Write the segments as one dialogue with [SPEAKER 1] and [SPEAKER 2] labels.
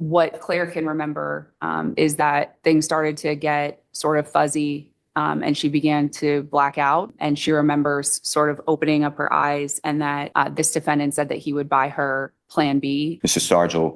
[SPEAKER 1] what Claire can remember is that things started to get sort of fuzzy and she began to black out. And she remembers sort of opening up her eyes and that this defendant said that he would buy her Plan B.
[SPEAKER 2] Mr. Sargent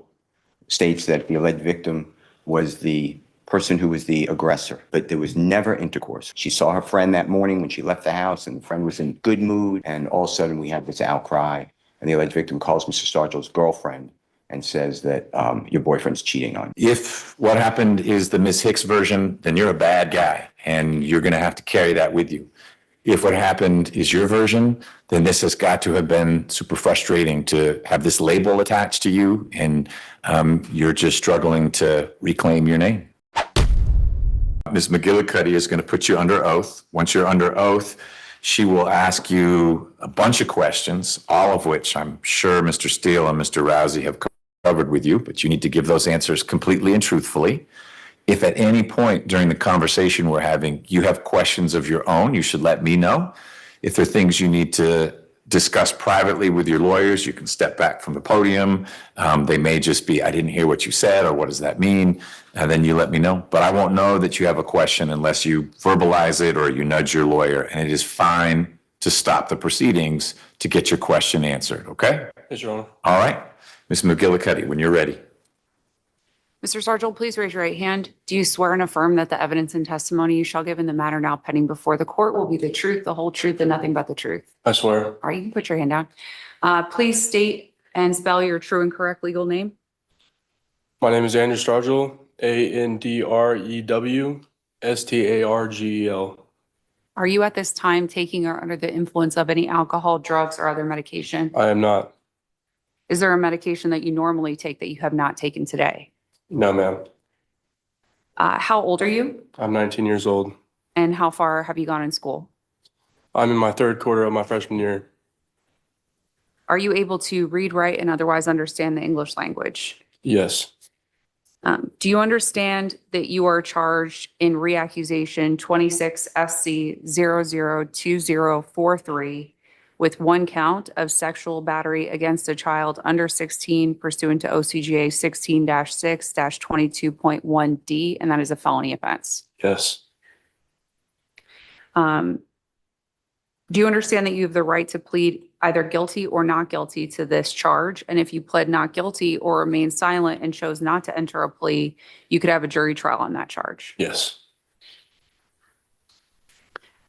[SPEAKER 2] states that the alleged victim was the person who was the aggressor, but there was never intercourse. She saw her friend that morning when she left the house, and the friend was in good mood, and all of a sudden we had this outcry, and the alleged victim calls Mr. Sargent's girlfriend and says that your boyfriend's cheating on you.
[SPEAKER 3] If what happened is the Ms. Hicks version, then you're a bad guy, and you're going to have to carry that with you. If what happened is your version, then this has got to have been super frustrating to have this label attached to you, and you're just struggling to reclaim your name. Ms. McGillicuddy is going to put you under oath. Once you're under oath, she will ask you a bunch of questions, all of which I'm sure Mr. Steele and Mr. Rousey have covered with you, but you need to give those answers completely and truthfully. If at any point during the conversation we're having, you have questions of your own, you should let me know. If there are things you need to discuss privately with your lawyers, you can step back from the podium. They may just be, I didn't hear what you said, or what does that mean? And then you let me know. But I won't know that you have a question unless you verbalize it or you nudge your lawyer. And it is fine to stop the proceedings to get your question answered, okay?
[SPEAKER 4] Yes, Your Honor.
[SPEAKER 3] All right. Ms. McGillicuddy, when you're ready.
[SPEAKER 1] Mr. Sargent, please raise your right hand. Do you swear and affirm that the evidence and testimony you shall give in the matter now pending before the court will be the truth, the whole truth, and nothing but the truth?
[SPEAKER 4] I swear.
[SPEAKER 1] All right, you can put your hand down. Please state and spell your true and correct legal name.
[SPEAKER 4] My name is Andrew Stargel, ANDREW STARGEL.
[SPEAKER 1] Are you at this time taking or under the influence of any alcohol, drugs, or other medication?
[SPEAKER 4] I am not.
[SPEAKER 1] Is there a medication that you normally take that you have not taken today?
[SPEAKER 4] No, ma'am.
[SPEAKER 1] How old are you?
[SPEAKER 4] I'm 19 years old.
[SPEAKER 1] And how far have you gone in school?
[SPEAKER 4] I'm in my third quarter of my freshman year.
[SPEAKER 1] Are you able to read, write, and otherwise understand the English language?
[SPEAKER 4] Yes.
[SPEAKER 1] Do you understand that you are charged in reaccusation 26 SC 002043 with one count of sexual battery against a child under 16 pursuant to OCGA 16-6-22.1D, and that is a felony offense?
[SPEAKER 4] Yes.
[SPEAKER 1] Do you understand that you have the right to plead either guilty or not guilty to this charge? And if you pled not guilty or remain silent and chose not to enter a plea, you could have a jury trial on that charge.
[SPEAKER 4] Yes.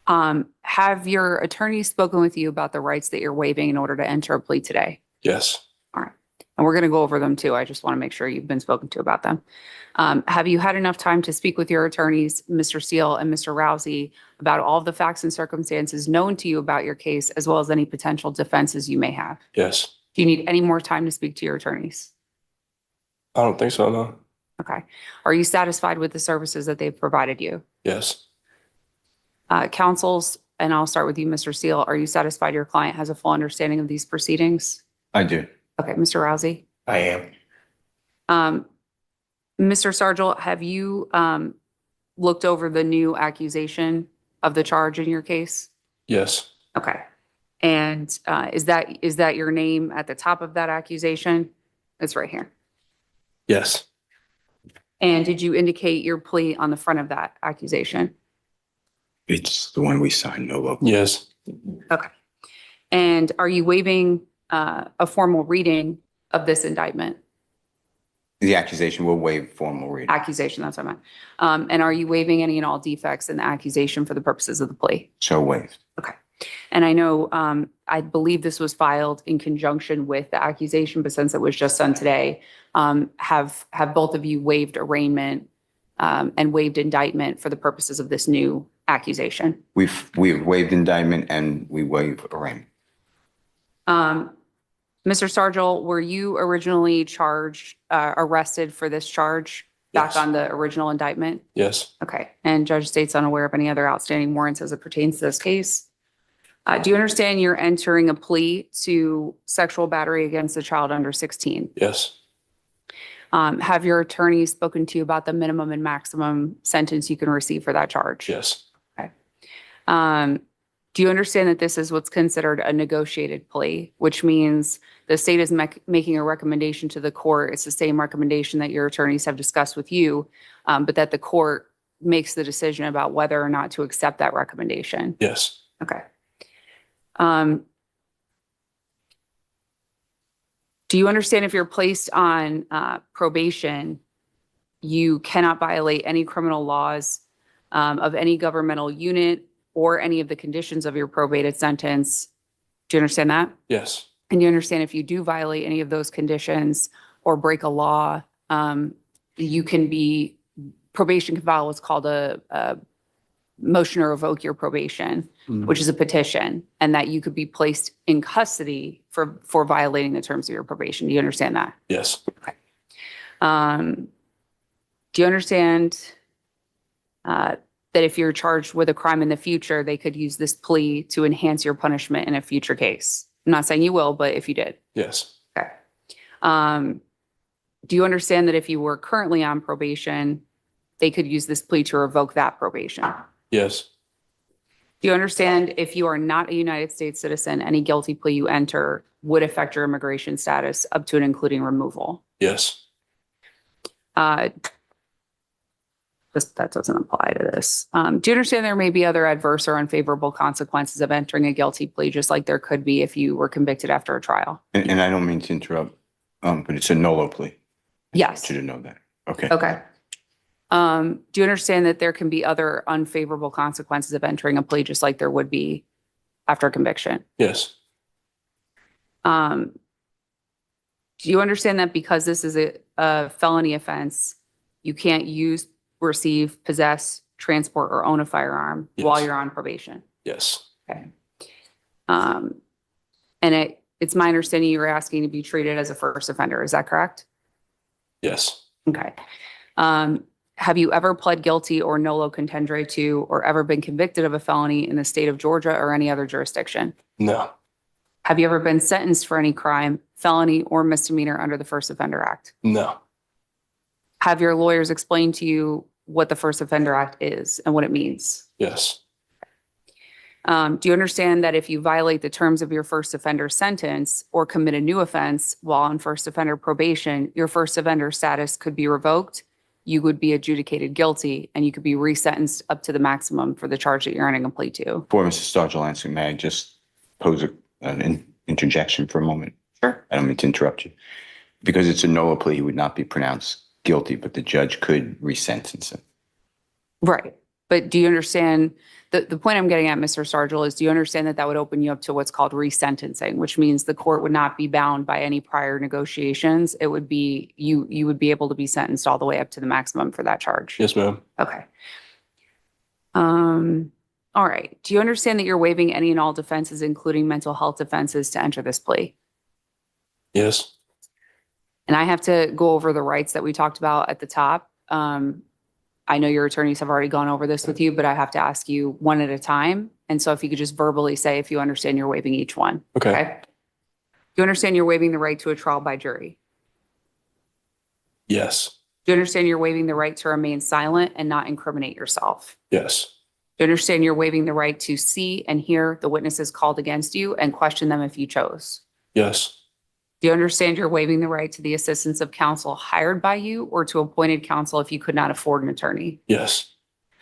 [SPEAKER 1] Have your attorneys spoken with you about the rights that you're waiving in order to enter a plea today?
[SPEAKER 4] Yes.
[SPEAKER 1] All right. And we're going to go over them too. I just want to make sure you've been spoken to about them. Have you had enough time to speak with your attorneys, Mr. Steele and Mr. Rousey, about all of the facts and circumstances known to you about your case, as well as any potential defenses you may have?
[SPEAKER 4] Yes.
[SPEAKER 1] Do you need any more time to speak to your attorneys?
[SPEAKER 4] I don't think so, no.
[SPEAKER 1] Okay. Are you satisfied with the services that they've provided you?
[SPEAKER 4] Yes.
[SPEAKER 1] Counsels, and I'll start with you, Mr. Steele. Are you satisfied your client has a full understanding of these proceedings?
[SPEAKER 2] I do.
[SPEAKER 1] Okay, Mr. Rousey.
[SPEAKER 2] I am.
[SPEAKER 1] Mr. Sargent, have you looked over the new accusation of the charge in your case?
[SPEAKER 4] Yes.
[SPEAKER 1] Okay. And is that your name at the top of that accusation? It's right here.
[SPEAKER 4] Yes.
[SPEAKER 1] And did you indicate your plea on the front of that accusation?
[SPEAKER 2] It's the one we signed, Nolo.
[SPEAKER 4] Yes.
[SPEAKER 1] Okay. And are you waiving a formal reading of this indictment?
[SPEAKER 2] The accusation will waive formal reading.
[SPEAKER 1] Accusation, that's what I meant. And are you waiving any and all defects in the accusation for the purposes of the plea?
[SPEAKER 2] So waived.
[SPEAKER 1] Okay. And I know, I believe this was filed in conjunction with the accusation, but since it was just done today, have both of you waived arraignment and waived indictment for the purposes of this new accusation?
[SPEAKER 2] We've waived indictment and we waive arraignment.
[SPEAKER 1] Mr. Sargent, were you originally arrested for this charge back
[SPEAKER 4] Yes.
[SPEAKER 1] on the original indictment?
[SPEAKER 4] Yes.
[SPEAKER 1] Okay. And Judge State's unaware of any other outstanding warrants as it pertains to this case? Do you understand you're entering a plea to sexual battery against a child under 16?
[SPEAKER 4] Yes.
[SPEAKER 1] Have your attorney spoken to you about the minimum and maximum sentence you can receive for that charge?
[SPEAKER 4] Yes.
[SPEAKER 1] Okay. Do you understand that this is what's considered a negotiated plea, which means the state is making a recommendation to the court? It's the same recommendation that your attorneys have discussed with you, but that the court makes the decision about whether or not to accept that recommendation.
[SPEAKER 4] Yes.
[SPEAKER 1] Okay. Do you understand if you're placed on probation, you cannot violate any criminal laws of any governmental unit or any of the conditions of your probated sentence? Do you understand that?
[SPEAKER 4] Yes.
[SPEAKER 1] And you understand if you do violate any of those conditions or break a law, probation can file what's called a motion to revoke your probation, which is a petition, and that you could be placed in custody for violating the terms of your probation. Do you understand that?
[SPEAKER 4] Yes.
[SPEAKER 1] Do you understand that if you're charged with a crime in the future, they could use this plea to enhance your punishment in a future case? I'm not saying you will, but if you did.
[SPEAKER 4] Yes.
[SPEAKER 1] Okay. Do you understand that if you were currently on probation, they could use this plea to revoke that probation?
[SPEAKER 4] Yes.
[SPEAKER 1] Do you understand if you are not a United States citizen, any guilty plea you enter would affect your immigration status up to and including removal?
[SPEAKER 4] Yes.
[SPEAKER 1] That doesn't apply to this. Do you understand there may be other adverse or unfavorable consequences of entering a guilty plea, just like there could be if you were convicted after a trial?
[SPEAKER 2] And I don't mean to interrupt, but it's a Nolo plea.
[SPEAKER 1] Yes.
[SPEAKER 2] I should have known that. Okay.
[SPEAKER 1] Okay. Do you understand that there can be other unfavorable consequences of entering a plea, just like there would be after conviction?
[SPEAKER 4] Yes.
[SPEAKER 1] Do you understand that because this is a felony offense, you can't use, receive, possess, transport, or own a firearm while
[SPEAKER 4] Yes.
[SPEAKER 1] you're on probation?
[SPEAKER 4] Yes.
[SPEAKER 1] Okay. And it's my understanding you were asking to be treated as a first offender. Is that correct?
[SPEAKER 4] Yes.
[SPEAKER 1] Okay. Have you ever pled guilty or nolo contendere to, or ever been convicted of a felony in the state of Georgia or any other jurisdiction?
[SPEAKER 4] No.
[SPEAKER 1] Have you ever been sentenced for any crime, felony, or misdemeanor under the First Offender Act?
[SPEAKER 4] No.
[SPEAKER 1] Have your lawyers explained to you what the First Offender Act is and what it means?
[SPEAKER 4] Yes.
[SPEAKER 1] Do you understand that if you violate the terms of your first offender sentence or commit a new offense while on first offender probation, your first offender status could be revoked, you would be adjudicated guilty, and you could be resentenced up to the maximum for the charge that you're entering a plea to?
[SPEAKER 2] Before Mr. Stargell answers, may I just pose an interjection for a moment?
[SPEAKER 1] Sure.
[SPEAKER 2] I don't mean to interrupt you. Because it's a Nolo plea, he would not be pronounced guilty, but the judge could resentence him.
[SPEAKER 1] Right. But do you understand, the point I'm getting at, Mr. Stargell, is do you understand that that would open you up to what's called resentencing, which means the court would not be bound by any prior negotiations. It would be, you would be able to be sentenced all the way up to the maximum for that charge?
[SPEAKER 4] Yes, ma'am.
[SPEAKER 1] Okay. All right. Do you understand that you're waiving any and all defenses, including mental health defenses, to enter this plea?
[SPEAKER 4] Yes.
[SPEAKER 1] And I have to go over the rights that we talked about at the top. I know your attorneys have already gone over this with you, but I have to ask you one at a time. And so if you could just verbally say if you understand you're waiving each one.
[SPEAKER 4] Okay.
[SPEAKER 1] Do you understand you're waiving the right to a trial by jury?
[SPEAKER 4] Yes.
[SPEAKER 1] Do you understand you're waiving the right to remain silent and not incriminate yourself?
[SPEAKER 4] Yes.
[SPEAKER 1] Do you understand you're waiving the right to see and hear the witnesses called against you and question them if you chose?
[SPEAKER 4] Yes.
[SPEAKER 1] Do you understand you're waiving the right to the assistance of counsel hired by you or to appointed counsel if you could not afford an attorney?
[SPEAKER 4] Yes.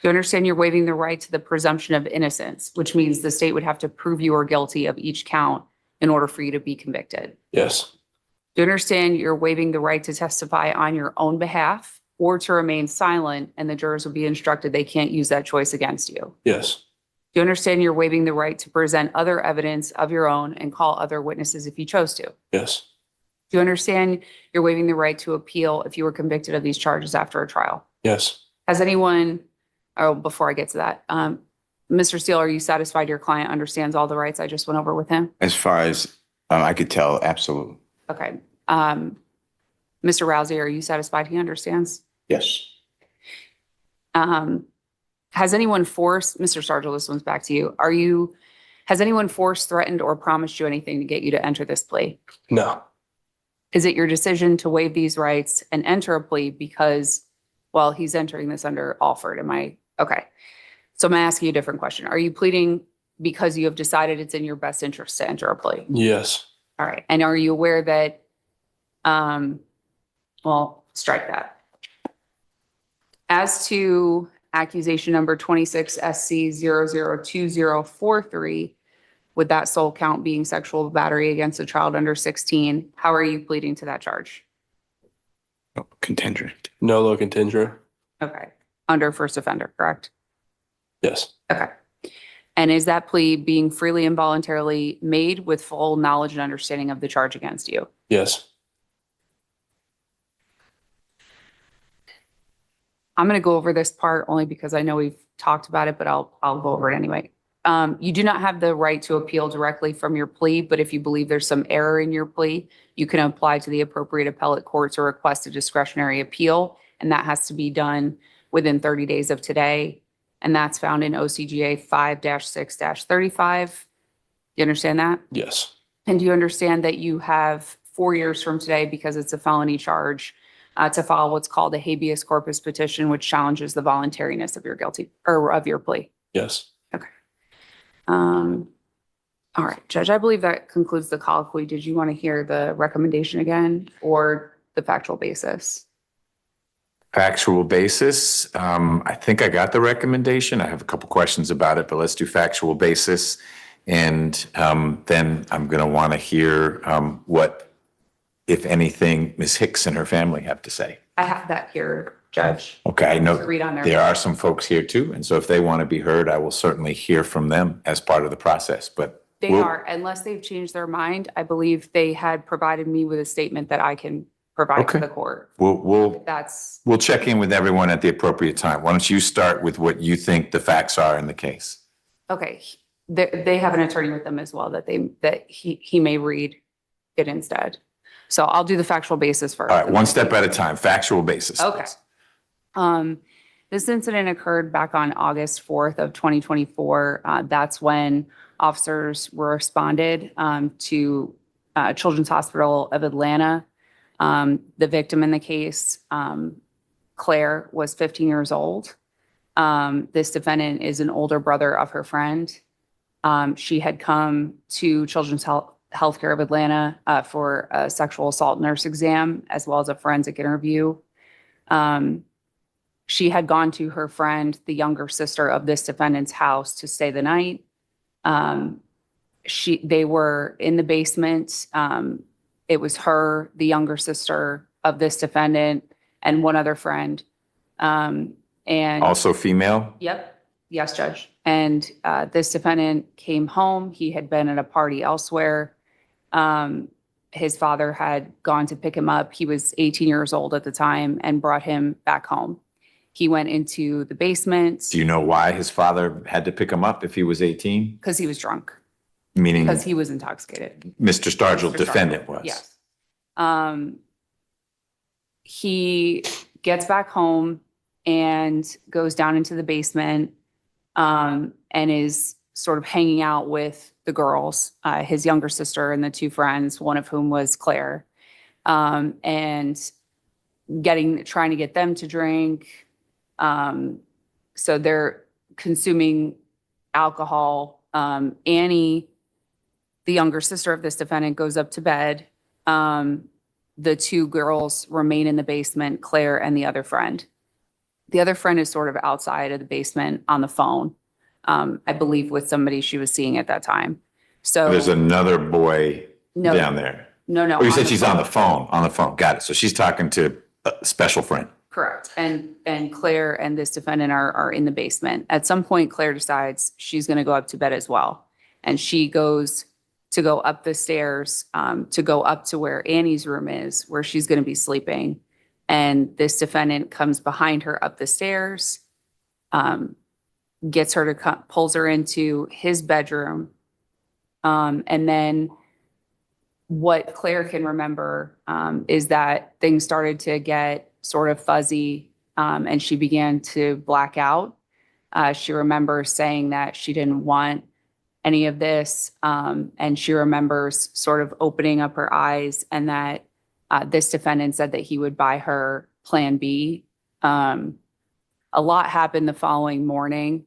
[SPEAKER 1] Do you understand you're waiving the right to the presumption of innocence, which means the state would have to prove you are guilty of each count in order for you to be convicted?
[SPEAKER 4] Yes.
[SPEAKER 1] Do you understand you're waiving the right to testify on your own behalf or to remain silent, and the jurors will be instructed they can't use that choice against you?
[SPEAKER 4] Yes.
[SPEAKER 1] Do you understand you're waiving the right to present other evidence of your own and call other witnesses if you chose to?
[SPEAKER 4] Yes.
[SPEAKER 1] Do you understand you're waiving the right to appeal if you were convicted of these charges after a trial?
[SPEAKER 4] Yes.
[SPEAKER 1] Has anyone, oh, before I get to that, Mr. Steele, are you satisfied your client understands all the rights I just went over with him?
[SPEAKER 2] As far as I could tell, absolutely.
[SPEAKER 1] Okay. Mr. Rousey, are you satisfied he understands?
[SPEAKER 2] Yes.
[SPEAKER 1] Has anyone forced, Mr. Stargell, this one's back to you. Has anyone forced, threatened, or promised you anything to get you to enter this plea?
[SPEAKER 4] No.
[SPEAKER 1] Is it your decision to waive these rights and enter a plea because, well, he's entering this under Alford? Okay. So I'm going to ask you a different question. Are you pleading because you have decided it's in your best interest to enter a plea.
[SPEAKER 4] Yes.
[SPEAKER 1] All right. And are you aware that, well, strike that. As to accusation number 26 SC 002043, with that sole count being sexual battery against a child under 16, how are you pleading to that charge?
[SPEAKER 2] Oh, contingent.
[SPEAKER 4] Nolo contingent.
[SPEAKER 1] Okay. Under first offender, correct?
[SPEAKER 4] Yes.
[SPEAKER 1] Okay. And is that plea being freely and voluntarily made with full knowledge and understanding of the charge against you?
[SPEAKER 4] Yes.
[SPEAKER 1] I'm going to go over this part only because I know we've talked about it, but I'll go over it anyway. You do not have the right to appeal directly from your plea, but if you believe there's some error in your plea, you can apply to the appropriate appellate courts or request a discretionary appeal, and that has to be done within 30 days of today. And that's found in OCGA 5-6-35. You understand that?
[SPEAKER 4] Yes.
[SPEAKER 1] And do you understand that you have 4 years from today, because it's a felony charge, to file what's called a habeas corpus petition, which challenges the voluntariness of your guilty or of your plea?
[SPEAKER 4] Yes.
[SPEAKER 1] All right, Judge, I believe that concludes the colloquy. Did you want to hear the recommendation again or the factual basis?
[SPEAKER 3] Factual basis. I think I got the recommendation. I have a couple questions about it, but let's do factual basis. And then I'm going to want to hear what, if anything, Ms. Hicks and her family have to say.
[SPEAKER 1] I have that here, Judge.
[SPEAKER 3] Okay, I know
[SPEAKER 1] To read on there.
[SPEAKER 3] there are some folks here too, and so if they want to be heard, I will certainly hear from them as part of the process, but
[SPEAKER 1] They
[SPEAKER 3] we'll-
[SPEAKER 1] are, unless they've changed their mind. I believe they had provided me with a statement that I can provide to
[SPEAKER 3] Okay.
[SPEAKER 1] the court.
[SPEAKER 3] we'll
[SPEAKER 1] That's,
[SPEAKER 3] check in with everyone at the appropriate time. Why don't you start with what you think the facts are in the case?
[SPEAKER 1] okay. They have an attorney with them as well that he may read it instead. So I'll do the factual basis first.
[SPEAKER 3] All right, one step at a time, factual basis.
[SPEAKER 1] Okay. This incident occurred back on August 4th of 2024. That's when officers were responded to Children's Hospital of Atlanta. The victim in the case, Claire, was 15 years old. This defendant is an older brother of her friend. She had come to Children's Healthcare of Atlanta for a sexual assault nurse exam, as well as a forensic interview. She had gone to her friend, the younger sister of this defendant's house, to stay the night. They were in the basement. It was her, the younger sister of this defendant, and one other friend. And
[SPEAKER 3] Also female?
[SPEAKER 1] yep, yes, Judge. And this defendant came home. He had been at a party elsewhere. His father had gone to pick him up. He was 18 years old at the time and brought him back home. He went into the basement
[SPEAKER 3] Do you know why his father had to pick him up if he was 18?
[SPEAKER 1] because he was drunk,
[SPEAKER 3] Meaning
[SPEAKER 1] because he was intoxicated.
[SPEAKER 3] Mr. Stargell,
[SPEAKER 1] Mr.
[SPEAKER 3] defendant,
[SPEAKER 1] Stargell,
[SPEAKER 3] was?
[SPEAKER 1] Yes. He gets back home and goes down into the basement and is sort of hanging out with the girls, his younger sister and the two friends, one of whom was Claire, and trying to get them to drink. So they're consuming alcohol. Annie, the younger sister of this defendant, goes up to bed. The two girls remain in the basement, Claire and the other friend. The other friend is sort of outside of the basement on the phone, I believe with somebody she was seeing at that time. So
[SPEAKER 3] There's another boy
[SPEAKER 1] No.
[SPEAKER 3] down there.
[SPEAKER 1] no.
[SPEAKER 3] Oh, you said
[SPEAKER 1] the
[SPEAKER 3] she's on the phone, Got it. So she's talking to a special friend.
[SPEAKER 1] Correct. And Claire and this defendant are in the basement. At some point, Claire decides she's going to go up to bed as well. And she goes to go up the stairs, to go up to where Annie's room is, where she's going to be sleeping. And this defendant comes behind her up the stairs, gets her to pulls her into his bedroom. And then what Claire can remember is that things started to get sort of fuzzy, and she began to black out. She remembers saying that she didn't want any of this, and she remembers sort of opening up her eyes, and that this defendant said that he would buy her Plan B. A lot happened the following morning.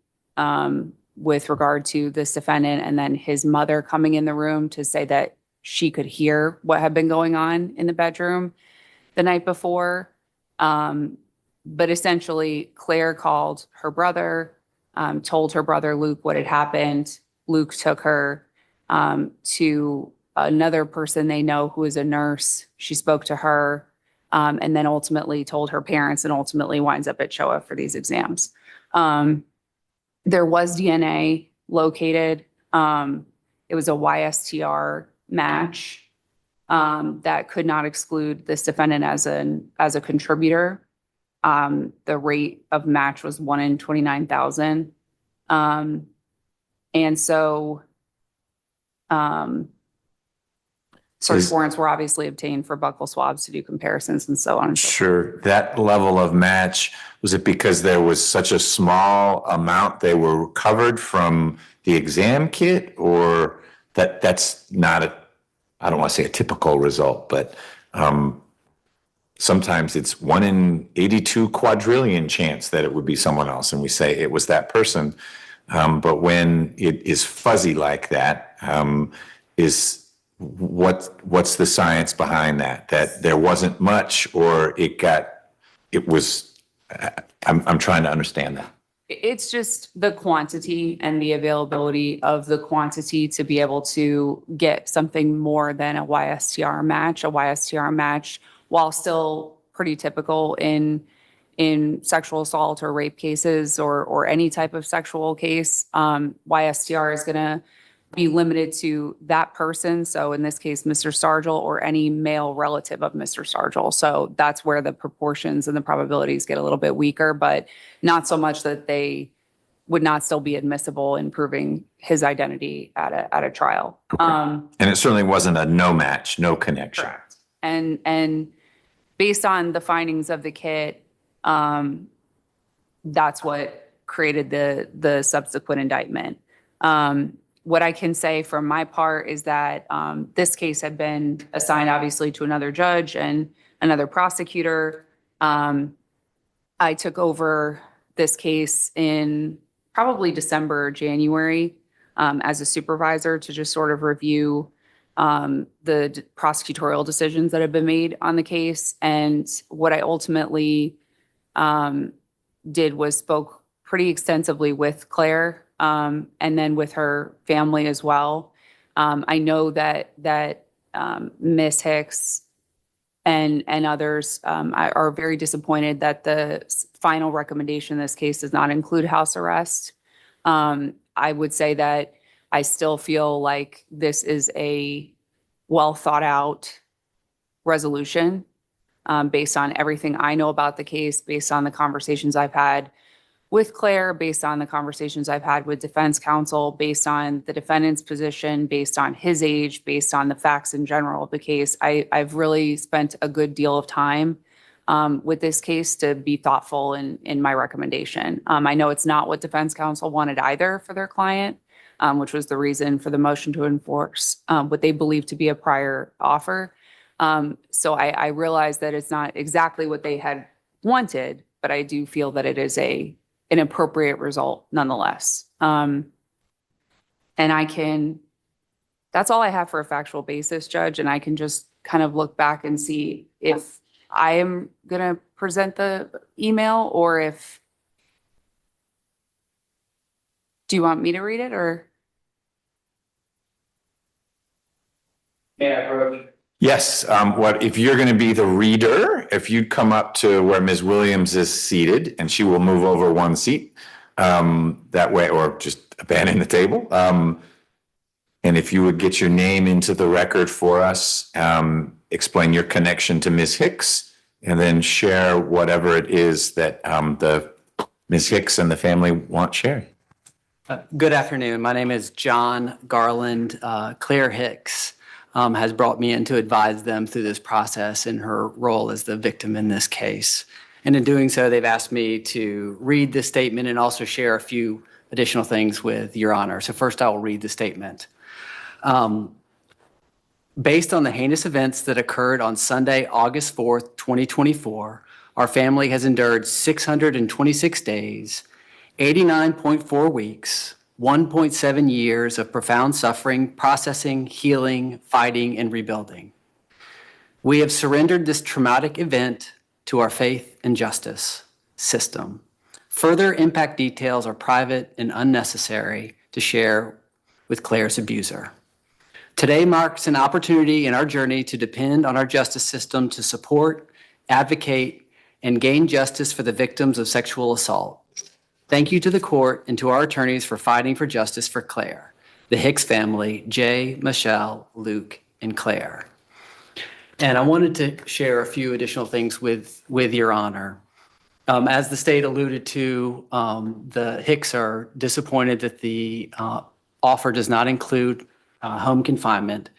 [SPEAKER 1] with regard to this defendant, and then his mother coming in the room to say that she could hear what had been going on in the bedroom the night before. But essentially, Claire called her brother, told her brother Luke what had happened. Luke took her to another person they know who is a nurse. She spoke to her, and then ultimately told her parents, and ultimately winds up at Showa for these exams. There was DNA located. It was a YSTR match that could not exclude this defendant as a contributor. The rate of match was 1 in 29,000. And so search warrants were obviously obtained for buccal swabs to do comparisons and so on and so forth.
[SPEAKER 3] Sure. That level of match, was it because there was such a small amount they were covered from the exam kit, or that's not I don't want to say a typical result, but sometimes it's 1 in 82 quadrillion chance that it would be someone else, and we say it was that person. But when it is fuzzy like that, what's the science behind that? That there wasn't much, or it was. I'm trying to understand that.
[SPEAKER 1] It's just the quantity and the availability of the quantity to be able to get something more than a YSTR match. A YSTR match, while still pretty typical in sexual assault or rape cases or any type of sexual case, YSTR is going to be limited to that person. So in this case, Mr. Sargel, or any male relative of Mr. Sargel. So that's where the proportions and the probabilities get a little bit weaker, but not so much that they would not still be admissible in proving his identity at a trial.
[SPEAKER 3] And it certainly wasn't a no match, no connection.
[SPEAKER 1] Correct. And based on the findings of the kit, that's what created the subsequent indictment. What I can say from my part is that this case had been assigned, obviously, to another judge and another prosecutor. I took over this case in probably December or January as a supervisor to just sort of review the prosecutorial decisions that have been made on the case. And what I ultimately did was spoke pretty extensively with Claire, and then with her family as well. I know that Ms. Hicks and others are very disappointed that the final recommendation in this case does not include house arrest. I would say that I still feel like this is a well thought out resolution based on everything I know about the case, based on the conversations I've had with Claire, based on the conversations I've had with defense counsel, based on the defendant's position, based on his age, based on the facts in general of the case. I've really spent a good deal of time with this case to be thoughtful in my recommendation. I know it's not what defense counsel wanted either for their client, which was the reason for the motion to enforce what they believe to be a prior offer. So I realize that it's not exactly what they had wanted, but I do feel that it is an appropriate result nonetheless. And that's all I have for a factual basis, Judge, and I can just kind of look back and see if I am going to present the email, or if, do you want me to read it, or?
[SPEAKER 3] Yes. If you're going to be the reader, if you'd come up to where Ms. Williams is seated, and she will move over one seat that way, or just abandon the table. And if you would get your name into the record for us, explain your connection to Ms. Hicks, and then share whatever it is that the Ms. Hicks and the family want shared.
[SPEAKER 5] Good afternoon. My name is John Garland. Claire Hicks has brought me in to advise them through this process in her role as the victim in this case. And in doing so, they've asked me to read this statement and also share a few additional things with Your Honor. So first, I will read the statement. Based on the heinous events that occurred on Sunday, August 4th, 2024, our family has endured 626 days, 89.4 weeks, 1.7 years of profound suffering, processing, healing, fighting, and rebuilding. We have surrendered this traumatic event to our faith and justice system. Further impact details are private and unnecessary to share with Claire's abuser. Today marks an opportunity in our journey to depend on our justice system to support, advocate, and gain justice for the victims of sexual assault. Thank you to the court and to our attorneys for fighting for justice for Claire, the Hicks family, Jay, Michelle, Luke, and Claire. And I wanted to share a few additional things with Your Honor. As the state alluded to, the Hicks are disappointed that the offer does not include home confinement.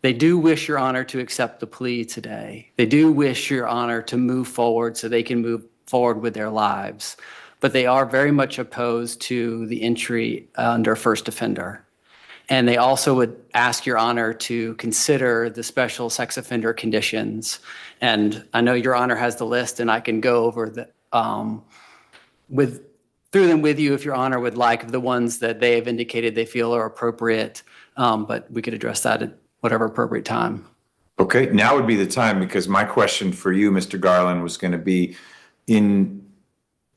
[SPEAKER 5] They do wish Your Honor to accept the plea today. They do wish Your Honor to move forward so they can move forward with their lives. But they are very much opposed to the entry under first offender. And they also would ask Your Honor to consider the special sex offender conditions. And I know Your Honor has the list, and I can go over through them with you if Your Honor would like, of the ones that they have indicated they feel are appropriate. But we could address that at whatever appropriate time.
[SPEAKER 3] Okay, now would be the time, because my question for you, Mr. Garland, was going to be, in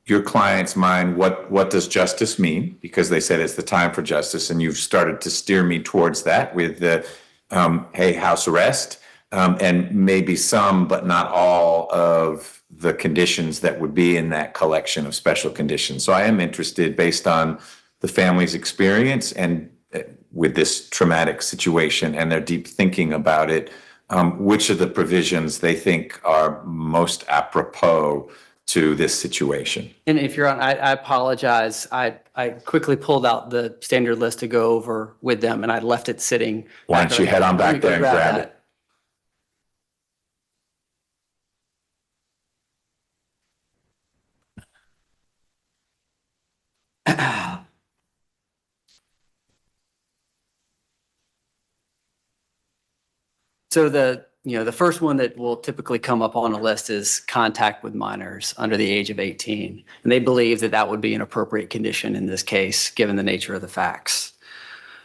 [SPEAKER 3] your client's mind, what does justice mean? Because they said it's the time for justice, and you've started to steer me towards that with the, hey, house arrest, and maybe some, but not all of the conditions that would be in that collection of special conditions. So I am interested, based on the family's experience and with this traumatic situation and their deep thinking about it, which of the provisions they think are most apropos to this situation.
[SPEAKER 5] And if You're on, I apologize. I quickly pulled out the standard list to go over with them, and I left it sitting.
[SPEAKER 3] Why don't you head on back there and grab it?
[SPEAKER 5] So the first one that will typically come up on a list is contact with minors under the age of 18. And they believe that that would be an appropriate condition in this case, given the nature of the facts.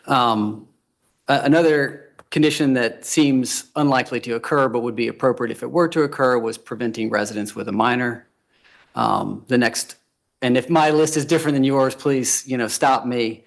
[SPEAKER 5] Another condition that seems unlikely to occur but would be appropriate if it were to occur was preventing residence with a minor. The next, and if my list is different than yours, please, stop me.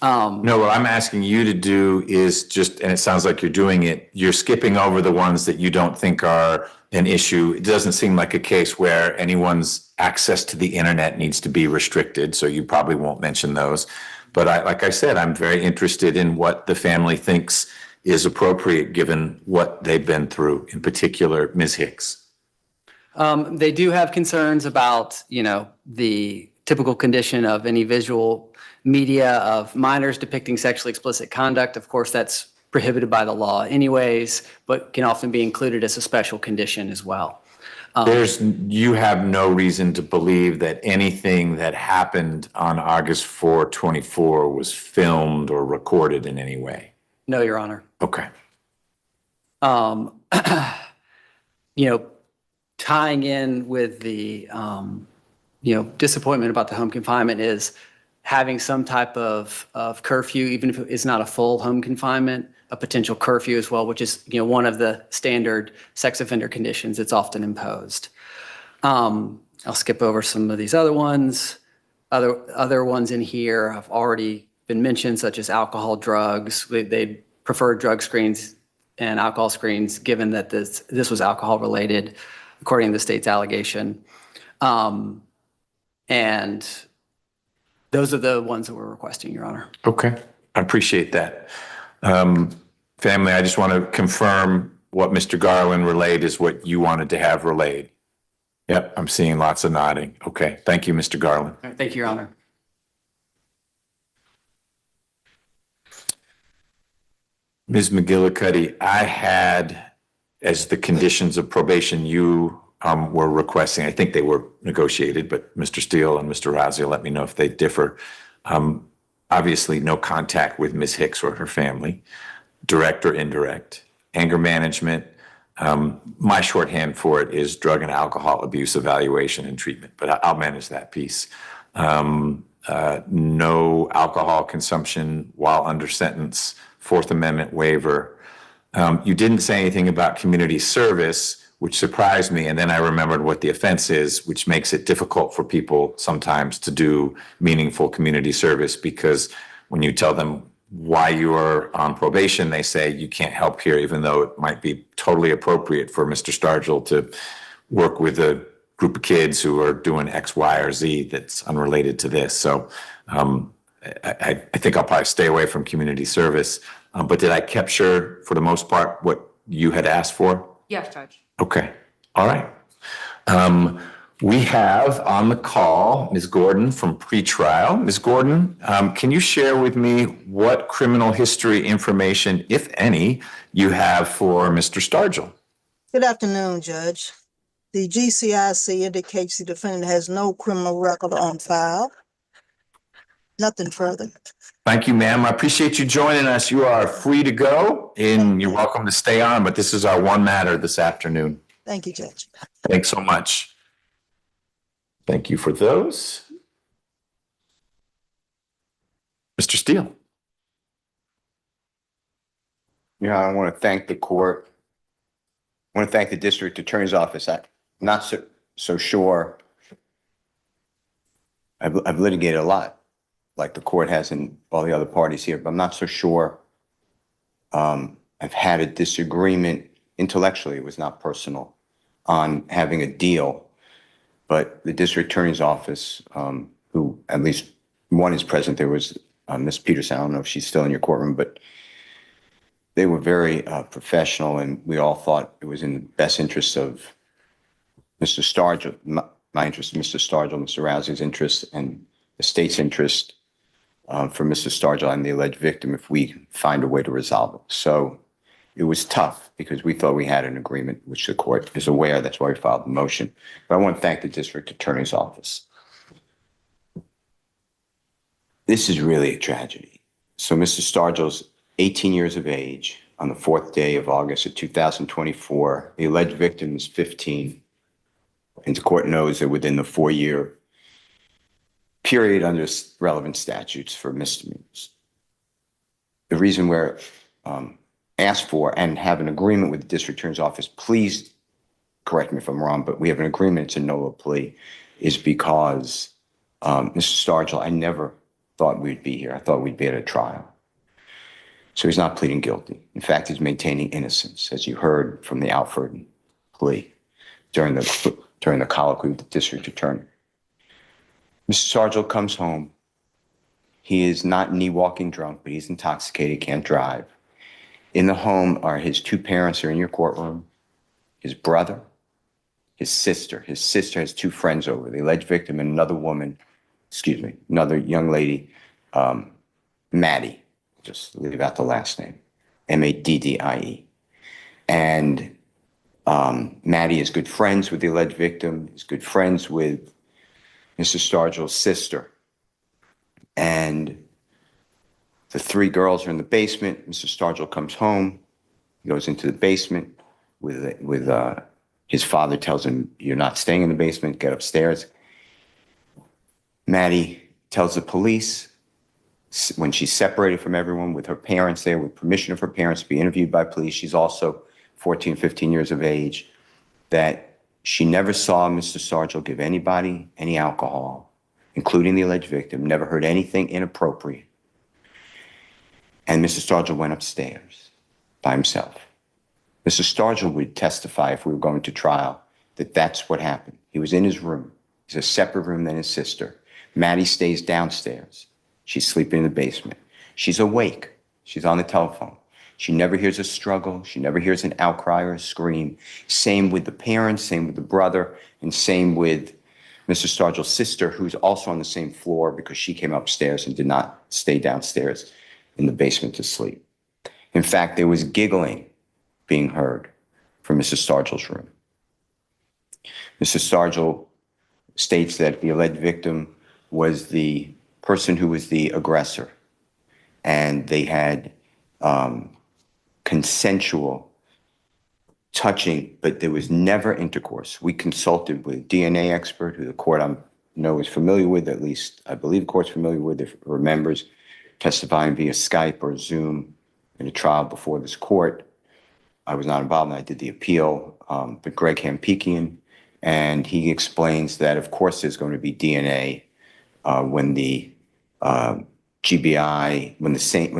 [SPEAKER 3] No, what I'm asking you to do is just, and it sounds like you're doing it, you're skipping over the ones that you don't think are an issue. It doesn't seem like a case where anyone's access to the internet needs to be restricted, so you probably won't mention those. But like I said, I'm very interested in what the family thinks is appropriate given what they've been through, in particular, Ms. Hicks.
[SPEAKER 5] They do have concerns about, the typical condition of any visual media of minors depicting sexually explicit conduct. Of course, that's prohibited by the law anyways, but can often be included as a special condition as well.
[SPEAKER 3] You have no reason to believe that anything that happened on August 4, 24 was filmed or recorded in any way?
[SPEAKER 5] No, Your Honor.
[SPEAKER 3] Okay.
[SPEAKER 5] Tying in with the, disappointment about the home confinement is having some type of curfew, even if it's not a full home confinement, a potential curfew as well, which is, one of the standard sex offender conditions that's often imposed. I'll skip over some of these other ones. Other ones in here have already been mentioned, such as alcohol, drugs. They prefer drug screens and alcohol screens, given that this was alcohol related, according to the state's allegation. And those are the ones that we're requesting, Your Honor.
[SPEAKER 3] Okay, I appreciate that. Family, I just want to confirm what Mr. Garland relayed is what you wanted to have relayed. Yep, I'm seeing lots of nodding. Okay, thank you, Mr. Garland.
[SPEAKER 5] All right, thank you, Your Honor.
[SPEAKER 3] Ms. McGillicuddy, I had, as the conditions of probation you were requesting, I think they were negotiated, but Mr. Steele and Mr. Rousey will let me know if they differ. Obviously, no contact with Ms. Hicks or her family, direct or indirect. Anger management, my shorthand for it is drug and alcohol abuse evaluation and treatment, but I'll manage that piece. no alcohol consumption while under sentence, Fourth Amendment waiver. You didn't say anything about community service, which surprised me. And then I remembered what the offense is, which makes it difficult for people sometimes to do meaningful community service, because when you tell them why you are on probation, they say you can't help here, even though it might be totally appropriate for Mr. Stargell to work with a group of kids who are doing X, Y, or Z that's unrelated to this. So I think I'll probably stay away from community service. But did I capture, for the most part, what you had asked for?
[SPEAKER 1] Yes, Judge.
[SPEAKER 3] Okay. All right. We have on the call Ms. Gordon from pretrial. Ms. Gordon, can you share with me what criminal history information, if any, you have for Mr. Stargell?
[SPEAKER 6] Good afternoon, Judge. The GCIC indicates the defendant has no criminal record on file. Nothing further.
[SPEAKER 3] Thank you, ma'am. I appreciate you joining us. You are free to go, and you're welcome to stay on, but this is our one matter this afternoon.
[SPEAKER 6] Thank you, Judge.
[SPEAKER 3] Thanks so much. Thank you for those. Mr. Steele.
[SPEAKER 2] Yeah, I want to thank the court. I want to thank the district attorney's office. I'm not so sure. I've litigated a lot, like the court has in all the other parties here, but I'm not so sure. I've had a disagreement intellectually, it was not personal, on having a deal, but the district attorney's office, who at least one is present, there was Ms. Peterson, I don't know if she's still in your courtroom, but they were very professional, and we all thought it was in the best interest of Mr. Stargell, my interest, Mr. Stargell, Mr. Rousey's interest, and the state's interest for Mr. Stargell and the alleged victim if we find a way to resolve it. So it was tough because we thought we had an agreement, which the court is aware. That's why we filed the motion. But I want to thank the district attorney's office. This is really a tragedy. So Mr. Stargell's 18 years of age on the 4th day of August of 2024. The alleged victim is 15. And the court knows that within the 4-year period under relevant statutes for misdemeanors. The reason we're asked for and have an agreement with the district attorney's office, please correct me if I'm wrong, but we have an agreement, it's a Nolo plea, is because Mr. Stargell, I never thought we'd be here. I thought we'd be at a trial. So he's not pleading guilty. In fact, he's maintaining innocence, as you heard from the Alford plea during the colloquy with the district attorney. Mr. Stargell comes home. He is not knee walking drunk, but he's intoxicated, can't drive. In the home are his 2 parents are in your courtroom, his brother, his sister. His sister has 2 friends over, the alleged victim and another woman, another young lady, Maddie. Just leave out the last name, Maddie. And Maddie is good friends with the alleged victim, is good friends with Mr. Stargell's sister. And the 3 girls are in the basement. Mr. Stargell comes home. He goes into the basement with his father tells him, "You're not staying in the basement, get upstairs." Maddie tells the police, when she's separated from everyone with her parents there, with permission of her parents to be interviewed by police, she's also 14, 15 years of age, that she never saw Mr. Stargell give anybody any alcohol, including the alleged victim, never heard anything inappropriate. And Mr. Stargell went upstairs by himself. Mr. Stargell would testify if we were going to trial that that's what happened. He was in his room. It's a separate room than his sister. Maddie stays downstairs. She's sleeping in the basement. She's awake. She's on the telephone. She never hears a struggle. She never hears an outcry or a scream. Same with the parents, same with the brother, and same with Mr. Stargell's sister, who's also on the same floor because she came upstairs and did not stay downstairs in the basement to sleep. In fact, there was giggling being heard from Mr. Stargell's room. Mr. Stargell states that the alleged victim was the person who was the aggressor, and they had consensual touching, but there was never intercourse. We consulted with a DNA expert who the court, I'm know is familiar with, at least I believe the court's familiar with, if it remembers, testifying via Skype or Zoom in a trial before this court. I was not involved and I did the appeal, but Greg Hampikian, and he explains that, of course, there's going to be DNA when the GBI, when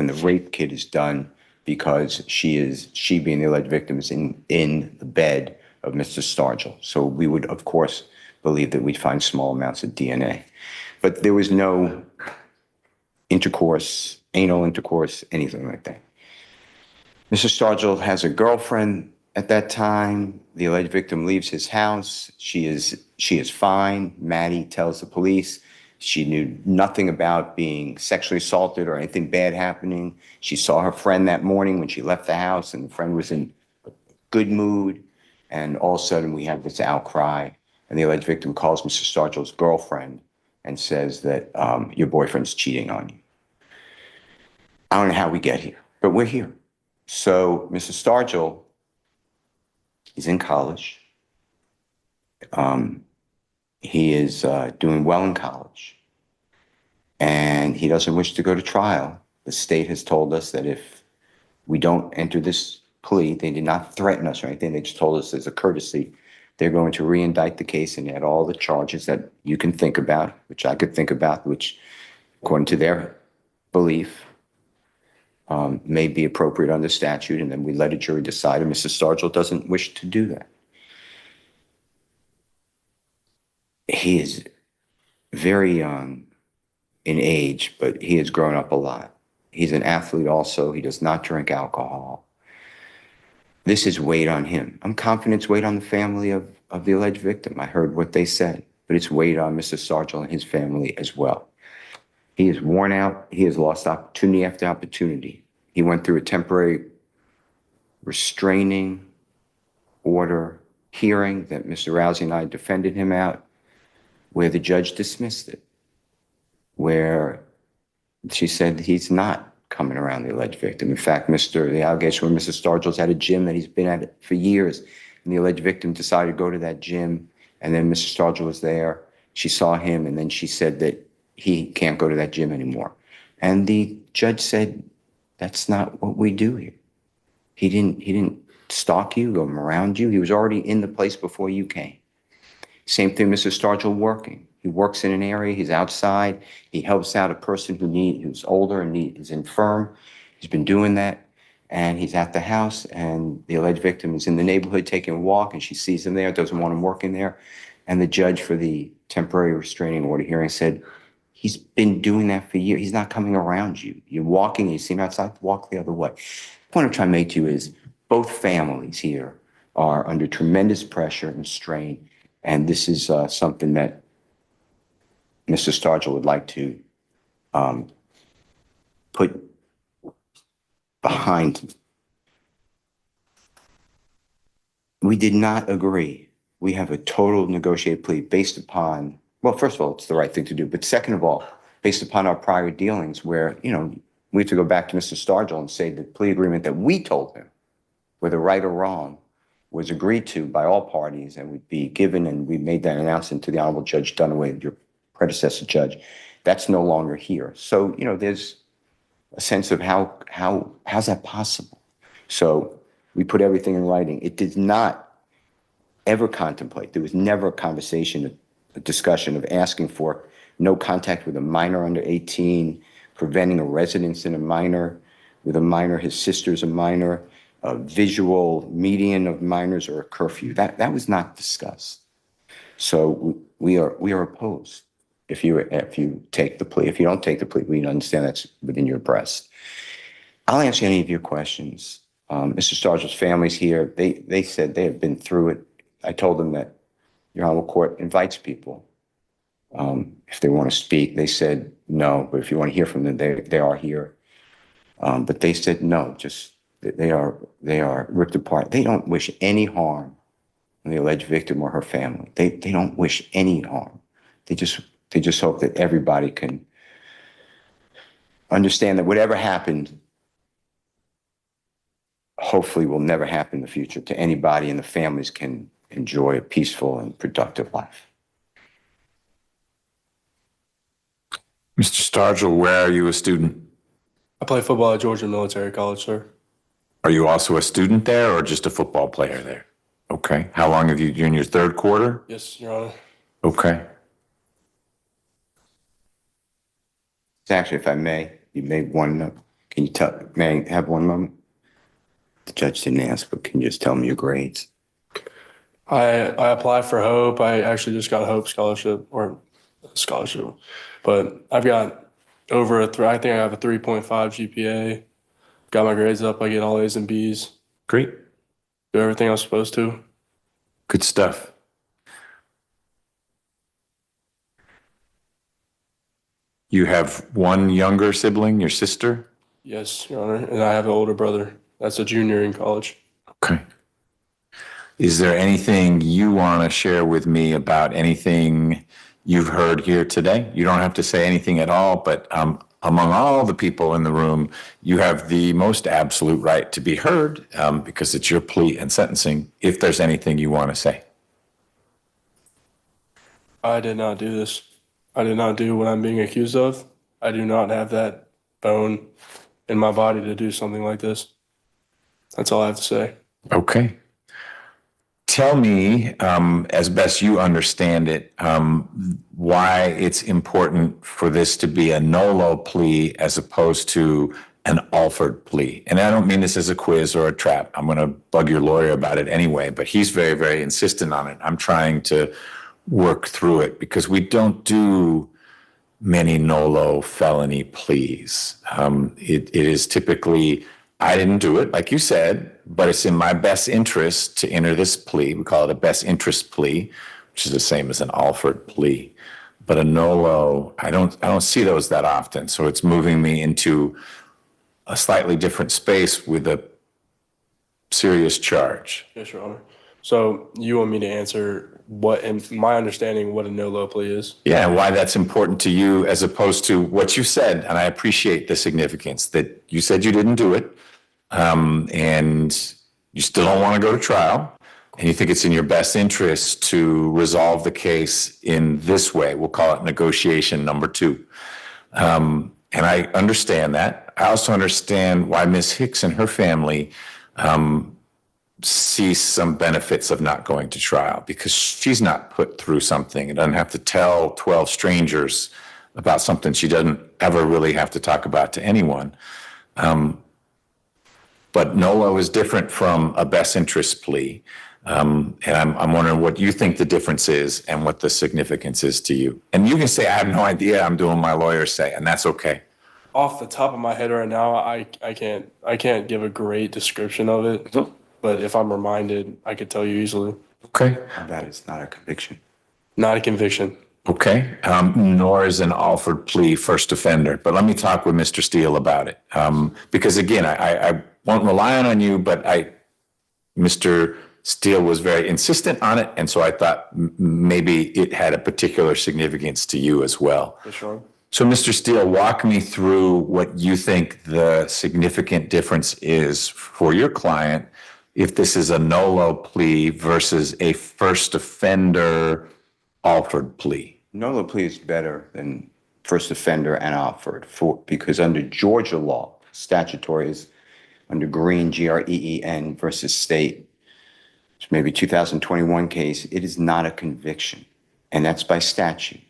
[SPEAKER 2] the rape kit is done, because she being the alleged victim is in the bed of Mr. Stargell. So we would, of course, believe that we'd find small amounts of DNA. But there was no intercourse, anal intercourse, anything like that. Mr. Stargell has a girlfriend at that time. The alleged victim leaves his house. She is fine. Maddie tells the police she knew nothing about being sexually assaulted or anything bad happening. She saw her friend that morning when she left the house, and the friend was in a good mood. And all of a sudden, we have this outcry, and the alleged victim calls Mr. Stargell's girlfriend and says that your boyfriend's cheating on you. I don't know how we get here, but we're here. So Mr. Stargell is in college. He is doing well in college, and he doesn't wish to go to trial. The state has told us that if we don't enter this plea, they did not threaten us or anything. They just told us as a courtesy, they're going to re-indict the case and add all the charges that you can think about, which I could think about, which, according to their belief, may be appropriate under statute, and then we let a jury decide, and Mr. Stargell doesn't wish to do that. He is very young in age, but he has grown up a lot. He's an athlete also. He does not drink alcohol. This is weighed on him. I'm confident it's weighed on the family of the alleged victim. I heard what they said, but it's weighed on Mr. Stargell and his family as well. He is worn out. He has lost opportunity after opportunity. He went through a temporary restraining order hearing that Mr. Rousey and I defended him out, where the judge dismissed it, where she said he's not coming around the alleged victim. In fact, the allegation where Mr. Stargell's at a gym that he's been at for years, and the alleged victim decided to go to that gym, and then Mr. Stargell was there. She saw him, and then she said that he can't go to that gym anymore. And the judge said, that's not what we do here. He didn't stalk you, go around you. He was already in the place before you came. Same thing, Mr. Stargell working. He works in an area, he's outside, he helps out a person who's older and is infirm. He's been doing that, and he's at the house, and the alleged victim is in the neighborhood taking a walk, and she sees him there, doesn't want him working there. And the judge for the temporary restraining order hearing said, he's been doing that for years. He's not coming around you. You're walking, you see him outside, walk the other way. The point I'm trying to make to you is both families here are under tremendous pressure and strain. And this is something that Mr. Stargell would like to put behind him. We did not agree. We have a total negotiated plea based upon, well, first of all, it's the right thing to do. But second of all, based upon our prior dealings where, we have to go back to Mr. Stargell and say the plea agreement that we told him, whether right or wrong, was agreed to by all parties and would be given, and we made that announcement to the Honorable Judge Dunaway, your predecessor judge. That's no longer here. So, there's a sense of how's that possible? So we put everything in writing. It did not ever contemplate, there was never a conversation, a discussion of asking for no contact with a minor under 18, preventing a residence in a minor, with a minor, his sister's a minor, a visual median of minors, or a curfew. That was not discussed. So we are opposed. If you take the plea, if you don't take the plea, we understand that's within your breast. I'll answer any of your questions. Mr. Stargell's family's here. They said they have been through it. I told them that your Honorable Court invites people if they want to speak. They said no, but if you want to hear from them, they are here. But they said no, just they are ripped apart. They don't wish any harm on the alleged victim or her family. They don't wish any harm. They just hope that everybody can understand that whatever happened, hopefully will never happen in the future to anybody, and the families can enjoy a peaceful and productive life.
[SPEAKER 3] Mr. Stargell, where are you a student?
[SPEAKER 4] I play football at Georgia Military College, sir.
[SPEAKER 3] Are you also a student there or just a football player there? Okay. How long have you're in your third quarter?
[SPEAKER 4] Yes, Your Honor.
[SPEAKER 3] Okay.
[SPEAKER 2] Actually, if I may, you may want to, can you tell, may I have one moment? The judge didn't ask, but can you just tell me your grades?
[SPEAKER 4] I applied for Hope. I actually just got a Hope scholarship but I've got I think I have a 3.5 GPA. Got my grades up. I get all A's and B's.
[SPEAKER 3] Great.
[SPEAKER 4] Do everything I was supposed to.
[SPEAKER 3] Good stuff. You have one younger sibling, your sister?
[SPEAKER 4] Yes, Your Honor. And I have an older brother. That's a junior in college.
[SPEAKER 3] Okay. Is there anything you want to share with me about anything you've heard here today? You don't have to say anything at all, but among all the people in the room, you have the most absolute right to be heard because it's your plea and sentencing, if there's anything you want to say.
[SPEAKER 4] I did not do this. I did not do what I'm being accused of. I do not have that bone in my body to do something like this. That's all I have to say.
[SPEAKER 3] Okay. Tell me, as best you understand it, why it's important for this to be a Nolo plea as opposed to an Alford plea. And I don't mean this as a quiz or a trap. I'm going to bug your lawyer about it anyway, but he's very, very insistent on it. I'm trying to work through it because we don't do many Nolo felony pleas. It is typically, I didn't do it, like you said, but it's in my best interest to enter this plea. We call it a best interest plea, which is the same as an Alford plea. But a Nolo, I don't see those that often. So it's moving me into a slightly different space with a serious charge.
[SPEAKER 4] Yes, Your Honor. So you want me to answer what, in my understanding, what a no-low plea is?
[SPEAKER 3] Yeah, and why that's important to you as opposed to what you said. And I appreciate the significance that you said you didn't do it. And you still don't want to go to trial. And you think it's in your best interest to resolve the case in this way. We'll call it negotiation number 2. And I understand that. I also understand why Ms. Hicks and her family see some benefits of not going to trial because she's not put through something and doesn't have to tell 12 strangers about something she doesn't ever really have to talk about to anyone. But Nolo is different from a best interest plea. And I'm wondering what you think the difference is and what the significance is to you. And you can say, I have no idea, I'm doing my lawyers say, and that's okay.
[SPEAKER 4] Off the top of my head right now, I can't give a great description of it. But if I'm reminded, I could tell you easily.
[SPEAKER 3] Okay.
[SPEAKER 2] How about it's not a conviction?
[SPEAKER 4] Not a conviction.
[SPEAKER 3] Okay. Nor is an Alford plea first offender. But let me talk with Mr. Steele about it. Because again, I won't rely on you, but Mr. Steele was very insistent on it. And so I thought maybe it had a particular significance to you as well.
[SPEAKER 4] For sure.
[SPEAKER 3] So Mr. Steele, walk me through what you think the significant difference is for your client if this is a Nolo plea versus a first offender Alford plea.
[SPEAKER 2] Nolo plea is better than first offender and Alford because under Georgia law, statutory is under Green, Green versus state, which may be 2021 case, it is not a conviction. And that's by statute.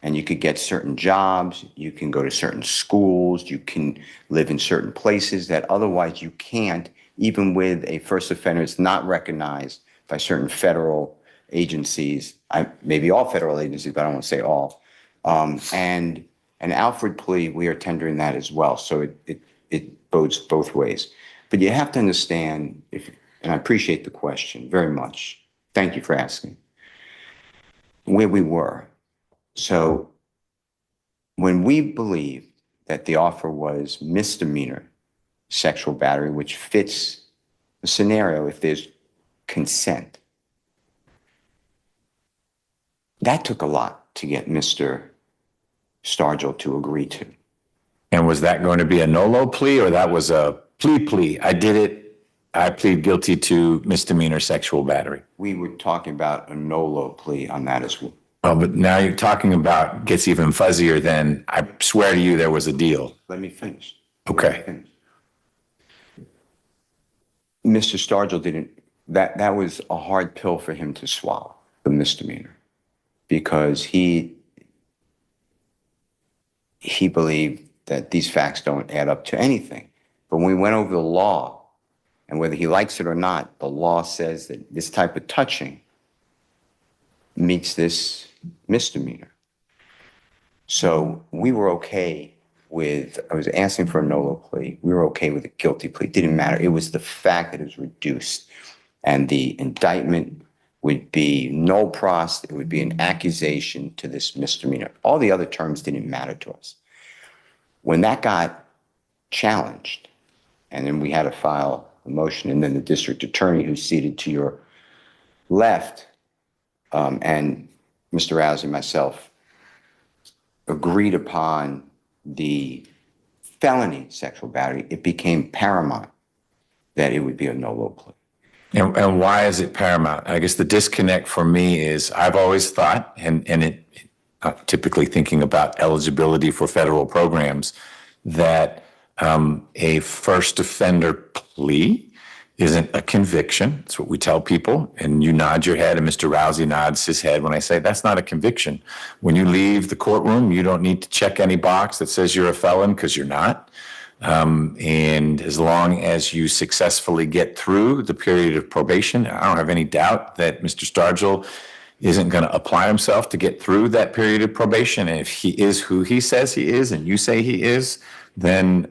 [SPEAKER 2] And you could get certain jobs, you can go to certain schools, you can live in certain places that otherwise you can't, even with a first offender. It's not recognized by certain federal agencies, maybe all federal agencies, but I don't want to say all. And an Alford plea, we are tendering that as well. So it bodes both ways. But you have to understand, and I appreciate the question very much. Thank you for asking. Where we were. So when we believe that the offer was misdemeanor sexual battery, which fits the scenario if there's consent, that took a lot to get Mr. Stargell to agree to.
[SPEAKER 3] And was that going to be a Nolo plea or that was a plea? I did it. I plead guilty to misdemeanor sexual battery.
[SPEAKER 2] We were talking about a Nolo plea on that as well.
[SPEAKER 3] Well, but now you're talking about gets even fuzzier than I swear to you there was a deal.
[SPEAKER 2] Let me finish.
[SPEAKER 3] Okay.
[SPEAKER 2] Mr. Stargell didn't, that was a hard pill for him to swallow, the misdemeanor, because he believed that these facts don't add up to anything. But when we went over the law, and whether he likes it or not, the law says that this type of touching meets this misdemeanor. So we were okay with, I was asking for a Nolo plea. We were okay with a guilty plea. It didn't matter. It was the fact that it was reduced. And the indictment would be no pros, it would be an accusation to this misdemeanor. All the other terms didn't matter to us. When that got challenged, and then we had to file a motion, and then the district attorney who's seated to your left, and Mr. Rousey and myself agreed upon the felony sexual battery, it became paramount that it would be a Nolo plea.
[SPEAKER 3] And why is it paramount? I guess the disconnect for me is I've always thought, and it typically thinking about eligibility for federal programs, that a first offender plea isn't a conviction. That's what we tell people. And you nod your head, and Mr. Rousey nods his head when I say that's not a conviction. When you leave the courtroom, you don't need to check any box that says you're a felon, because you're not. And as long as you successfully get through the period of probation, I don't have any doubt that Mr. Stargell isn't going to apply himself to get through that period of probation. And if he is who he says he is and you say he is, then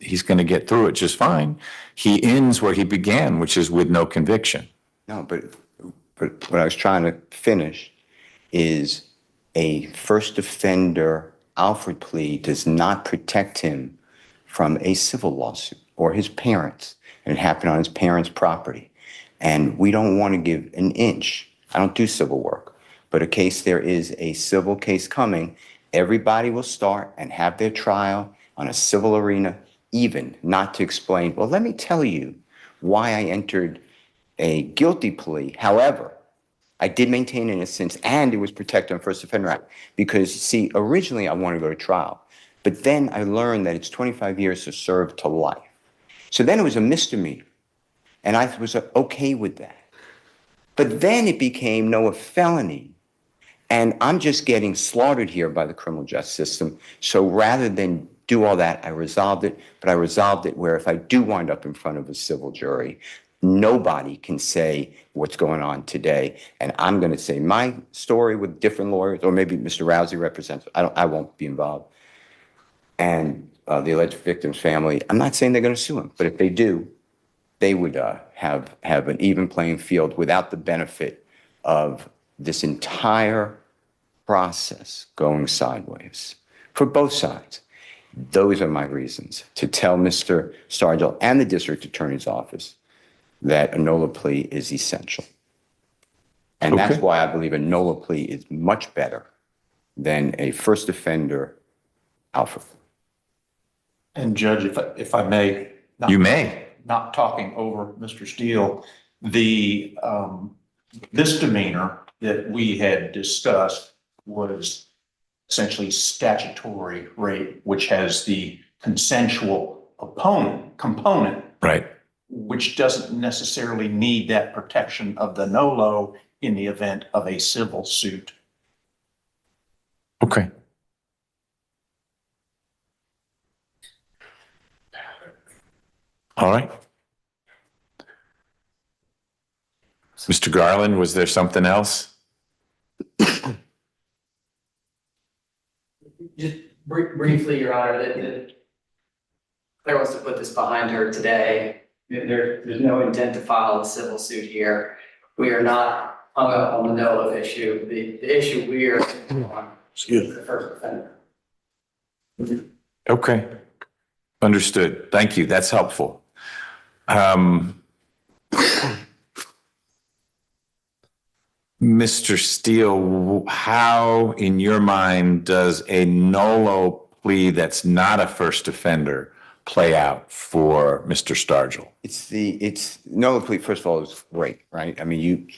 [SPEAKER 3] he's going to get through it just fine. He ends where he began, which is with no conviction.
[SPEAKER 2] No, but what I was trying to finish is a first offender Alfred plea does not protect him from a civil lawsuit or his parents, and it happened on his parents' property. And we don't want to give an inch. I don't do civil work, but in case there is a civil case coming, everybody will start and have their trial on a civil arena, even not to explain, well, let me tell you why I entered a guilty plea. However, I did maintain innocence and it was protected on First Offender Act. Because, see, originally I wanted to go to trial, but then I learned that it's 25 years to serve to life. So then it was a misdemeanor, and I was okay with that. But then it became a felony, and I'm just getting slaughtered here by the criminal justice system. So rather than do all that, I resolved it, but I resolved it where if I do wind up in front of a civil jury, nobody can say what's going on today. And I'm going to say my story with different lawyers, or maybe Mr. Rousey represents, I won't be involved. And the alleged victim's family, I'm not saying they're going to sue him, but if they do, they would have an even playing field without the benefit of this entire process going sideways for both sides. Those are my reasons to tell Mr. Stargell and the district attorney's office that a Nolo plea is essential. And that's
[SPEAKER 3] Okay.
[SPEAKER 2] why I believe a Nolo plea is much better than a first offender alpha.
[SPEAKER 7] And Judge, if I may.
[SPEAKER 3] You may.
[SPEAKER 7] Not talking over Mr. Steele, the misdemeanor that we had discussed was essentially statutory rape, which has the consensual component,
[SPEAKER 3] Right.
[SPEAKER 7] which doesn't necessarily need that protection of the Nolo in the event of a civil suit.
[SPEAKER 3] Okay. All right. Mr. Garland, was there something else?
[SPEAKER 5] Just briefly, Your Honor, that Claire wants to put this behind her today. There's no intent to file a civil suit here. We are not hung up on the Nolo issue. The issue we are on is the first offender.
[SPEAKER 3] Okay. Understood. Thank you. That's helpful. Mr. Steele, how, in your mind, does a Nolo plea that's not a first offender play out for Mr. Stargell?
[SPEAKER 2] It's Nolo plea, first of all, is great, right? I mean,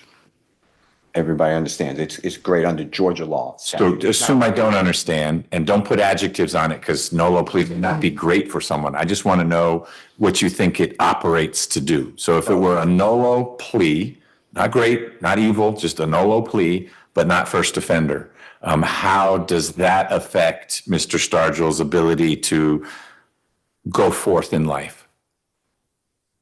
[SPEAKER 2] Everybody understands. It's great under Georgia law.
[SPEAKER 3] So assume I don't understand, and don't put adjectives on it, because Nolo plea may not be great for someone. I just want to know what you think it operates to do. So if it were a Nolo plea, not great, not evil, just a Nolo plea, but not first offender, how does that affect Mr. Stargill's ability to go forth in life?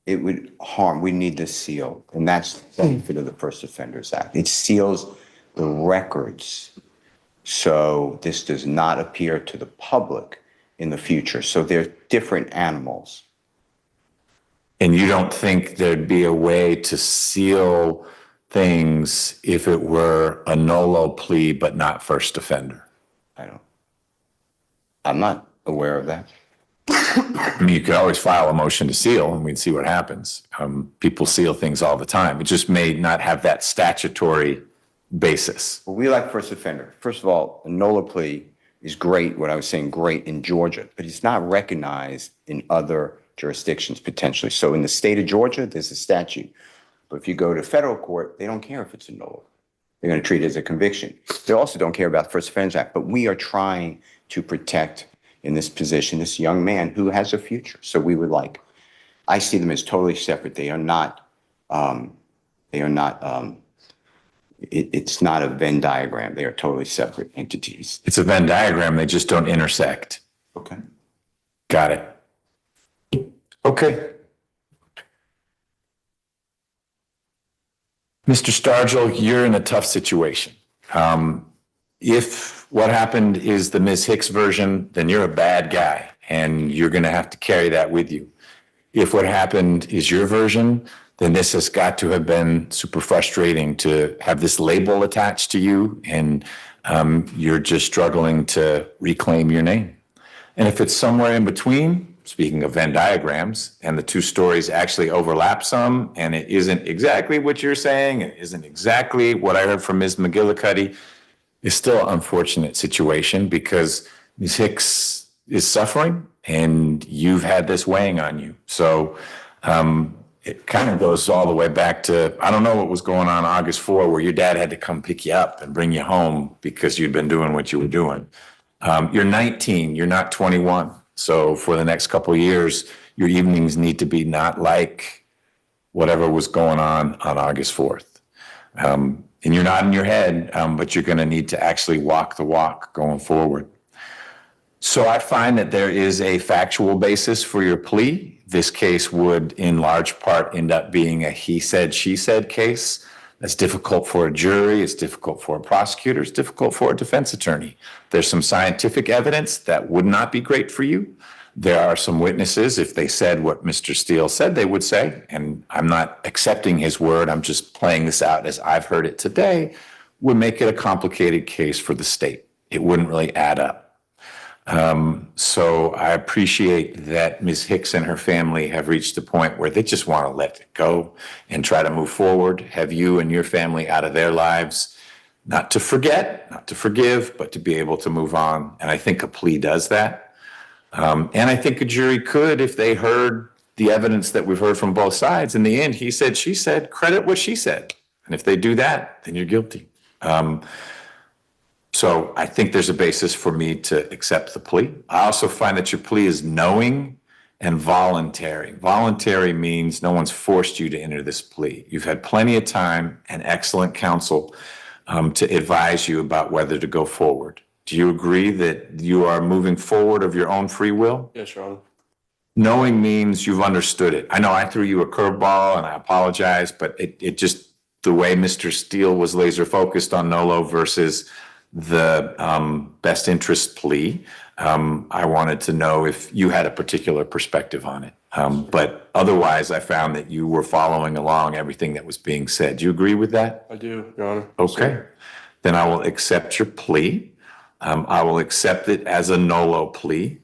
[SPEAKER 2] It would harm. We need this seal, and that's the benefit of the First Offenders Act. It seals the records, so this does not appear to the public in the future. So they're different animals.
[SPEAKER 3] And you don't think there'd be a way to seal things if it were a Nolo plea but not first offender?
[SPEAKER 2] I'm not aware of that.
[SPEAKER 3] I mean, you could always file a motion to seal and we'd see what happens. People seal things all the time. It just may not have that statutory basis.
[SPEAKER 2] Well, we like first offender. First of all, a NOLA plea is great, what I was saying, great in Georgia, but it's not recognized in other jurisdictions potentially. So in the state of Georgia, there's a statute. But if you go to federal court, they don't care if it's a NOLA. They're going to treat it as a conviction. They also don't care about the First Offenders Act, but we are trying to protect in this position, this young man who has a future. So we would like, I see them as totally separate. They are not, it's not a Venn diagram. They are totally separate entities.
[SPEAKER 3] It's a Venn diagram. They just don't intersect.
[SPEAKER 2] Okay.
[SPEAKER 3] Got it. Okay. Mr. Stargill, you're in a tough situation. If what happened is the Ms. Hicks version, then you're a bad guy and you're going to have to carry that with you. If what happened is your version, then this has got to have been super frustrating to have this label attached to you and you're just struggling to reclaim your name. And if it's somewhere in between, speaking of Venn diagrams, and the two stories actually overlap some, and it isn't exactly what you're saying, it isn't exactly what I heard from Ms. McGillicuddy, it's still an unfortunate situation because Ms. Hicks is suffering and you've had this weighing on you. So it kind of goes all the way back to, I don't know what was going on August 4, where your dad had to come pick you up and bring you home because you'd been doing what you were doing. You're 19, you're not 21. So for the next couple of years, your evenings need to be not like whatever was going on August 4th. And you're not in your head, but you're going to need to actually walk the walk going forward. So I find that there is a factual basis for your plea. This case would in large part end up being a he said, she said case. That's difficult for a jury. It's difficult for a prosecutor. It's difficult for a defense attorney. There's some scientific evidence that would not be great for you. There are some witnesses, if they said what Mr. Steele said, they would say, and I'm not accepting his word, I'm just playing this out as I've heard it today, would make it a complicated case for the state. It wouldn't really add up. So I appreciate that Ms. Hicks and her family have reached a point where they just want to let it go and try to move forward, have you and your family out of their lives, not to forget, not to forgive, but to be able to move on. And I think a plea does that. And I think a jury could, if they heard the evidence that we've heard from both sides, in the end, he said, she said, credit what she said. And if they do that, then you're guilty. So I think there's a basis for me to accept the plea. I also find that your plea is knowing and voluntary. Voluntary means no one's forced you to enter this plea. You've had plenty of time and excellent counsel to advise you about whether to go forward. Do you agree that you are moving forward of your own free will?
[SPEAKER 4] Yes, Your Honor.
[SPEAKER 3] Knowing means you've understood it. I know I threw you a curveball and I apologize, but it just, the way Mr. Steele was laser focused on Nolo versus the best interest plea, I wanted to know if you had a particular perspective on it. But otherwise, I found that you were following along everything that was being said. Do you agree with that?
[SPEAKER 4] I do, Your Honor.
[SPEAKER 3] Okay. Then I will accept your plea. I will accept it as a Nolo plea.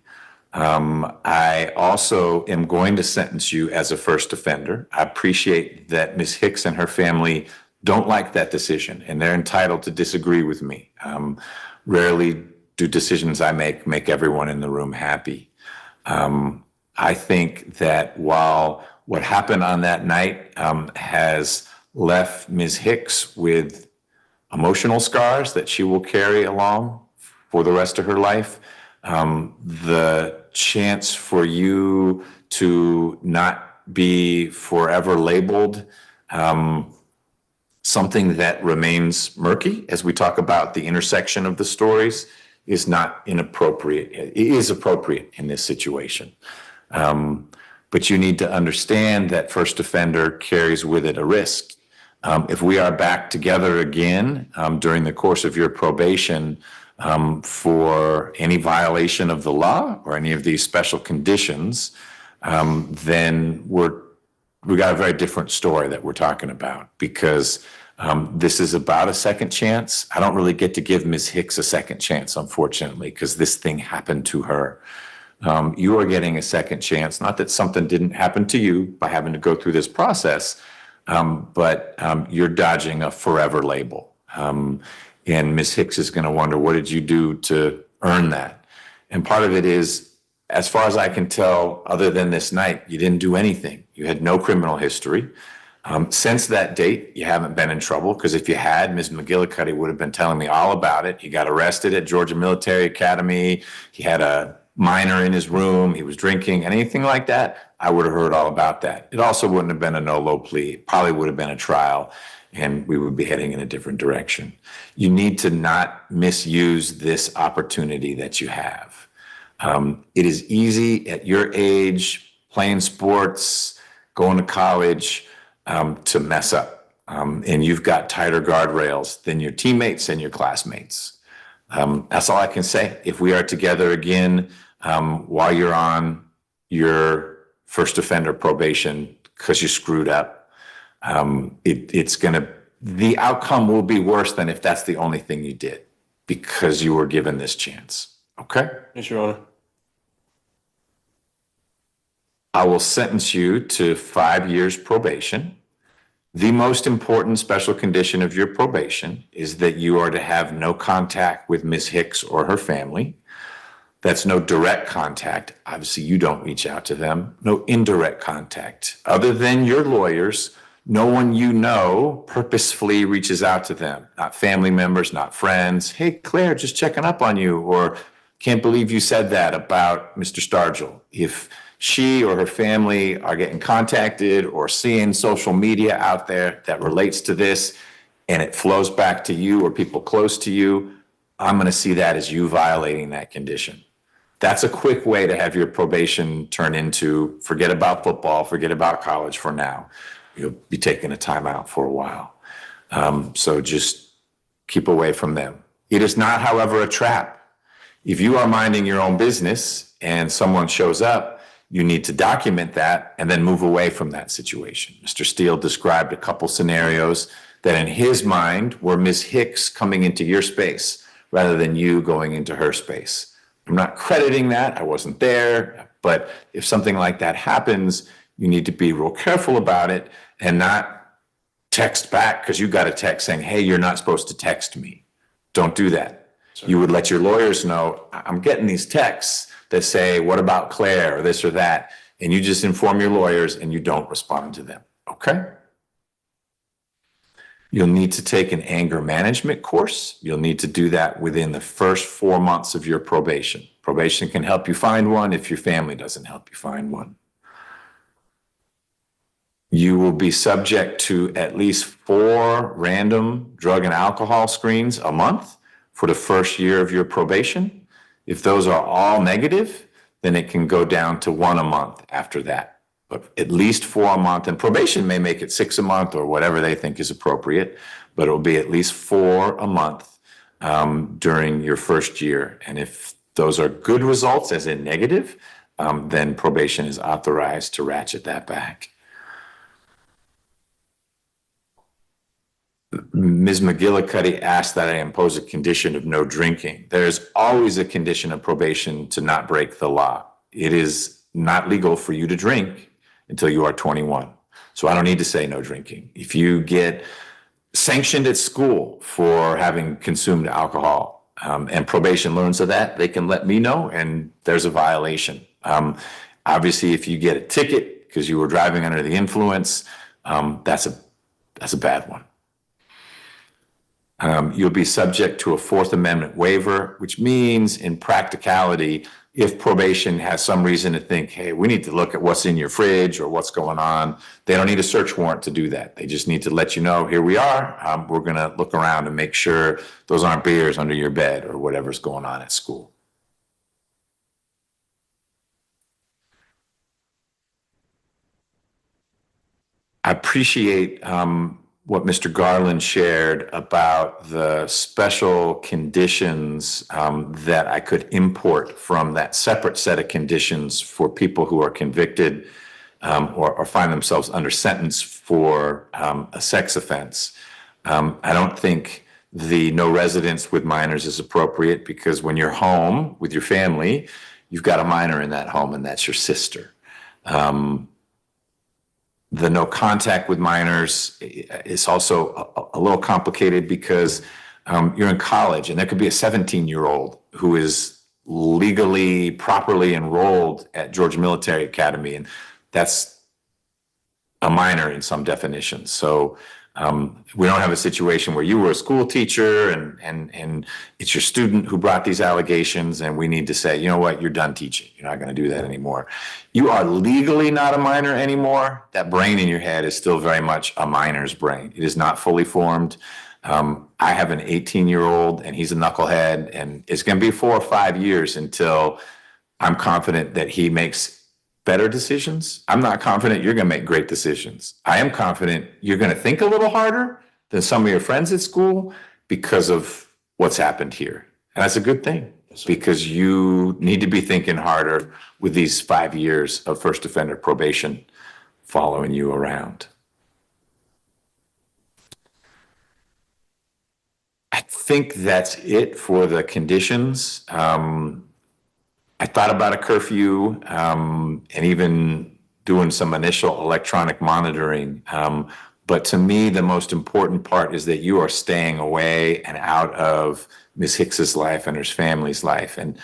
[SPEAKER 3] I also am going to sentence you as a first offender. I appreciate that Ms. Hicks and her family don't like that decision, and they're entitled to disagree with me. Rarely do decisions I make everyone in the room happy. I think that while what happened on that night has left Ms. Hicks with emotional scars that she will carry along for the rest of her life. The chance for you to not be forever labeled something that remains murky as we talk about the intersection of the stories is not inappropriate. It is appropriate in this situation. But you need to understand that first offender carries with it a risk. If we are back together again during the course of your probation for any violation of the law or any of these special conditions, then we got a very different story that we're talking about, because this is about a second chance. I don't really get to give Ms. Hicks a second chance, unfortunately, because this thing happened to her. You are getting a second chance. Not that something didn't happen to you by having to go through this process, but you're dodging a forever label. And Ms. Hicks is going to wonder, what did you do to earn that? And part of it is, as far as I can tell, other than this night, you didn't do anything. You had no criminal history. Since that date, you haven't been in trouble, because if you had, Ms. McGillicuddy would have been telling me all about it. He got arrested at Georgia Military Academy. He had a minor in his room. He was drinking, anything like that. I would have heard all about that. It also wouldn't have been a Nolo plea. It probably would have been a trial, and we would be heading in a different direction. You need to not misuse this opportunity that you have. It is easy at your age, playing sports, going to college, to mess up. And you've got tighter guardrails than your teammates and your classmates. That's all I can say. If we are together again while you're on your first offender probation because you screwed up, the outcome will be worse than if that's the only thing you did, because you were given this chance. Okay?
[SPEAKER 4] Yes, Your Honor.
[SPEAKER 3] I will sentence you to 5 years probation. The most important special condition of your probation is that you are to have no contact with Ms. Hicks or her family. That's no direct contact. Obviously, you don't reach out to them. No indirect contact. Other than your lawyers, no one you know purposefully reaches out to them. Not family members, not friends. Hey, Claire, just checking up on you. Or can't believe you said that about Mr. Stargell. If she or her family are getting contacted or seeing social media out there that relates to this, and it flows back to you or people close to you, I'm going to see that as you violating that condition. That's a quick way to have your probation turn into forget about football, forget about college for now. You'll be taking a timeout for a while. So just keep away from them. It is not, however, a trap. If you are minding your own business and someone shows up, you need to document that and then move away from that situation. Mr. Steele described a couple scenarios that in his mind were Ms. Hicks coming into your space rather than you going into her space. I'm not crediting that. I wasn't there. But if something like that happens, you need to be real careful about it and not text back because you got a text saying, hey, you're not supposed to text me. Don't do that. Sorry. You would let your lawyers know, I'm getting these texts that say, what about Claire or this or that? And you just inform your lawyers and you don't respond to them. Okay? You'll need to take an anger management course. You'll need to do that within the first 4 months of your probation. Probation can help you find one if your family doesn't help you find one. You will be subject to at least 4 random drug and alcohol screens a month for the first year of your probation. If those are all negative, then it can go down to 1 a month after that. But at least 4 a month, and probation may make it 6 a month or whatever they think is appropriate, but it'll be at least 4 a month during your first year. And if those are good results, as in negative, then probation is authorized to ratchet that back. Ms. McGillicuddy asked that I impose a condition of no drinking. There's always a condition of probation to not break the law. It is not legal for you to drink until you are 21. So I don't need to say no drinking. If you get sanctioned at school for having consumed alcohol and probation learns of that, they can let me know and there's a violation. Obviously, if you get a ticket because you were driving under the influence, that's a bad one. You'll be subject to a Fourth Amendment waiver, which means in practicality, if probation has some reason to think, hey, we need to look at what's in your fridge or what's going on, they don't need a search warrant to do that. They just need to let you know, here we are. We're going to look around and make sure those aren't beers under your bed or whatever's going on at school. I appreciate what Mr. Garland shared about the special conditions that I could import from that separate set of conditions for people who are convicted or find themselves under sentence for a sex offense. I don't think the no residence with minors is appropriate because when you're home with your family, you've got a minor in that home and that's your sister. The no contact with minors is also a little complicated because you're in college and there could be a 17-year-old who is legally, properly enrolled at Georgia Military Academy, and that's a minor in some definitions. So we don't have a situation where you were a school teacher and it's your student who brought these allegations and we need to say, you know what, you're done teaching. You're not going to do that anymore. You are legally not a minor anymore. That brain in your head is still very much a minor's brain. It is not fully formed. I have an 18-year-old and he's a knucklehead, and it's going to be 4 or 5 years until I'm confident that he makes better decisions. I'm not confident you're going to make great decisions. I am confident you're going to think a little harder than some of your friends at school because of what's happened here. And that's a good thing because you need to be thinking harder with these 5 years of first offender probation following you around. I think that's it for the conditions. I thought about a curfew and even doing some initial electronic monitoring. But to me, the most important part is that you are staying away and out of Ms. Hicks's life and her family's life. And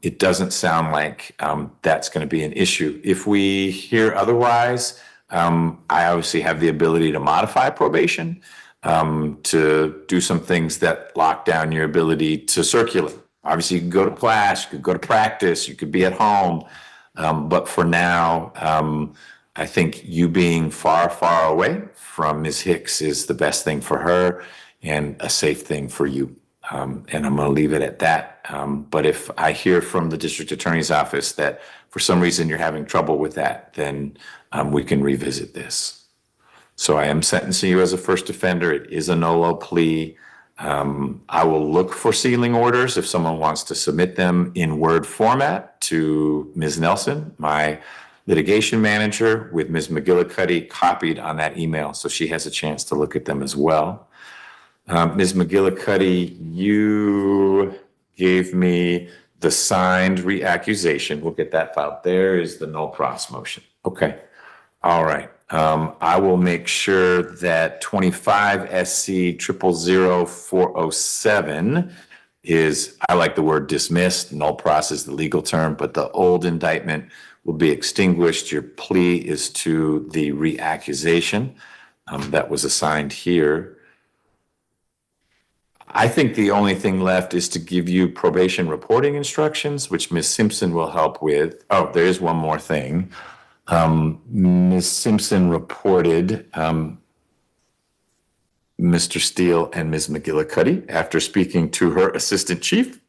[SPEAKER 3] it doesn't sound like that's going to be an issue. If we hear otherwise, I obviously have the ability to modify probation, to do some things that lock down your ability to circulate. Obviously, you could go to class, you could go to practice, you could be at home. But for now, I think you being far, far away from Ms. Hicks is the best thing for her and a safe thing for you. And I'm going to leave it at that. But if I hear from the district attorney's office that for some reason you're having trouble with that, then we can revisit this. So I am sentencing you as a first offender. It is a Nolo plea. I will look for sealing orders if someone wants to submit them in Word format to Ms. Nelson, my litigation manager, with Ms. McGillicuddy copied on that email, so she has a chance to look at them as well. Ms. McGillicuddy, you gave me the signed reaccusation. We'll get that filed. There is the no pros motion. Okay. All right. I will make sure that 25 SC 000407 is, I like the word dismissed, null process is the legal term, but the old indictment will be extinguished. Your plea is to the reaccusation that was assigned here. I think the only thing left is to give you probation reporting instructions, which Ms. Simpson will help with. Oh, there is one more thing. Ms. Simpson reported Mr. Steele and Ms. McGillicuddy, after speaking to her assistant chief,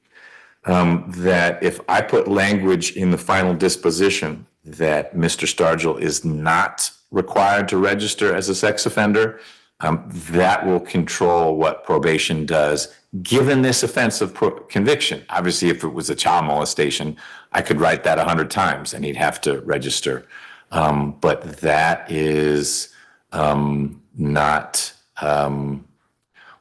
[SPEAKER 3] that if I put language in the final disposition that Mr. Stargell is not required to register as a sex offender, that will control what probation does, given this offense of conviction. Obviously, if it was a child molestation, I could write that 100 times and he'd have to register. But that is not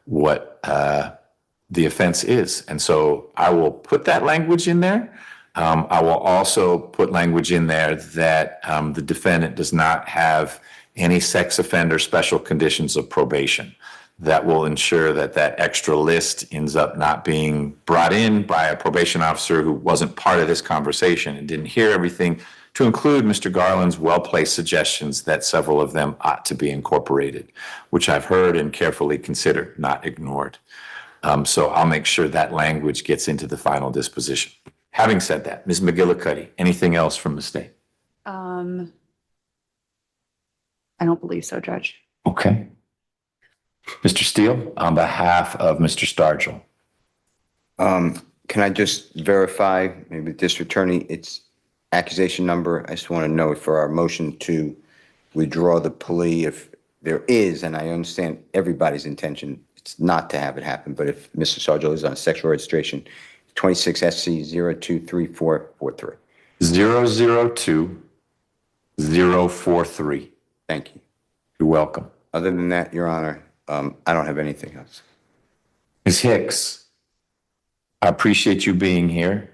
[SPEAKER 3] what the offense is. And so I will put that language in there. I will also put language in there that the defendant does not have any sex offender special conditions of probation. That will ensure that that extra list ends up not being brought in by a probation officer who wasn't part of this conversation and didn't hear everything, to include Mr. Garland's well-placed suggestions that several of them ought to be incorporated, which I've heard and carefully considered, not ignored. So I'll make sure that language gets into the final disposition. Having said that, Ms. McGillicuddy, anything else from the state?
[SPEAKER 1] I don't believe so, Judge.
[SPEAKER 3] Okay. Mr. Steele, on behalf of Mr. Stargell.
[SPEAKER 2] Can I just verify, maybe the district attorney, its accusation number? I just want to know for our motion to withdraw the plea, if there is, and I understand everybody's intention, it's not to have it happen, but if Mr. Stargell is on sexual registration, 26 SC 023443.
[SPEAKER 3] 002043.
[SPEAKER 2] Thank you.
[SPEAKER 3] You're welcome.
[SPEAKER 2] Other than that, Your Honor, I don't have anything else.
[SPEAKER 3] Ms. Hicks, I appreciate you being here.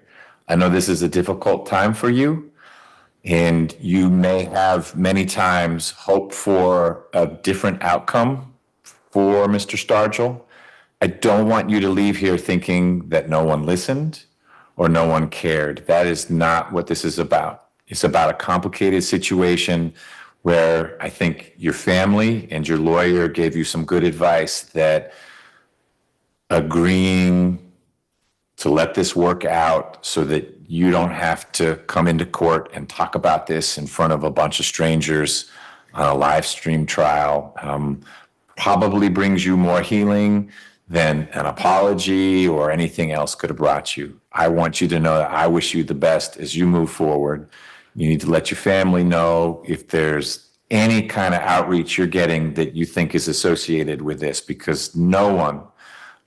[SPEAKER 3] I know this is a difficult time for you, and you may have many times hoped for a different outcome for Mr. Stargell. I don't want you to leave here thinking that no one listened or no one cared. That is not what this is about. It's about a complicated situation where I think your family and your lawyer gave you some good advice that agreeing to let this work out so that you don't have to come into court and talk about this in front of a bunch of strangers on a live stream trial probably brings you more healing than an apology or anything else could have brought you. I want you to know that I wish you the best as you move forward. You need to let your family know if there's any kind of outreach you're getting that you think is associated with this, because no one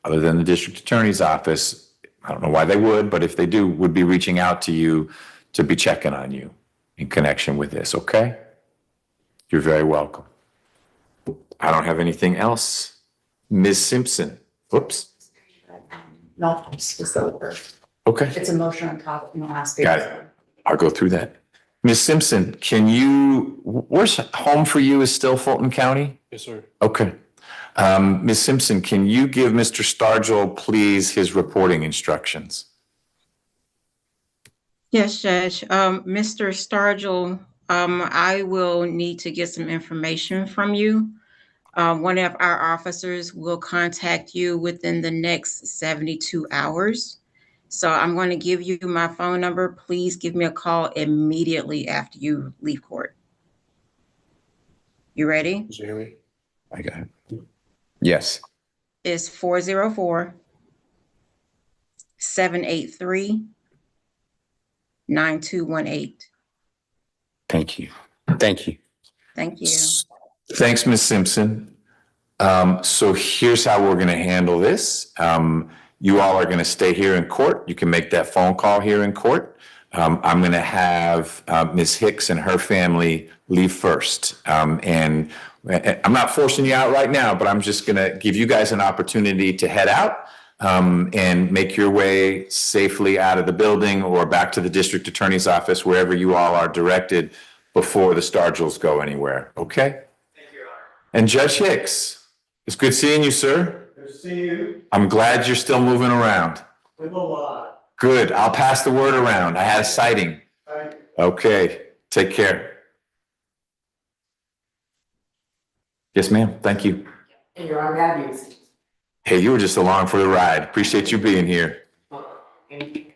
[SPEAKER 3] other than the district attorney's office, I don't know why they would, but if they do, would be reaching out to you to be checking on you in connection with this, okay? You're very welcome. I don't have anything else. Ms. Simpson, whoops,
[SPEAKER 1] No, it's over.
[SPEAKER 3] okay,
[SPEAKER 1] It's a motion on top in the last page.
[SPEAKER 3] got it. I'll go through that. Ms. Simpson, where's home for you is still Fulton County?
[SPEAKER 4] Yes, sir.
[SPEAKER 3] Okay. Ms. Simpson, can you give Mr. Stargell, please, his reporting instructions?
[SPEAKER 8] Yes, Judge. Mr. Stargell, I will need to get some information from you. One of our officers will contact you within the next 72 hours. So I'm going to give you my phone number. Please give me a call immediately after you leave court. You ready?
[SPEAKER 4] Did you hear me?
[SPEAKER 2] I got it. Yes.
[SPEAKER 8] It's 404-783-9218.
[SPEAKER 2] Thank you. Thank you.
[SPEAKER 8] Thank you.
[SPEAKER 3] Thanks, Ms. Simpson. So here's how we're going to handle this. You all are going to stay here in court. You can make that phone call here in court. I'm going to have Ms. Hicks and her family leave first. And I'm not forcing you out right now, but I'm just going to give you guys an opportunity to head out and make your way safely out of the building or back to the district attorney's office, wherever you all are directed, before the Stargells go anywhere. Okay?
[SPEAKER 9] Thank you, Your Honor.
[SPEAKER 3] And Judge Hicks, it's good seeing you, sir.
[SPEAKER 9] Good to see you.
[SPEAKER 3] I'm glad you're still moving around.
[SPEAKER 9] With a lot.
[SPEAKER 3] Good. I'll pass the word around. I had a sighting.
[SPEAKER 9] Thank you.
[SPEAKER 3] Okay. Take care. Yes, ma'am. Thank you.
[SPEAKER 1] And you're on bad news.
[SPEAKER 3] Hey, you were just along for the ride. Appreciate you being here.
[SPEAKER 1] Thank you.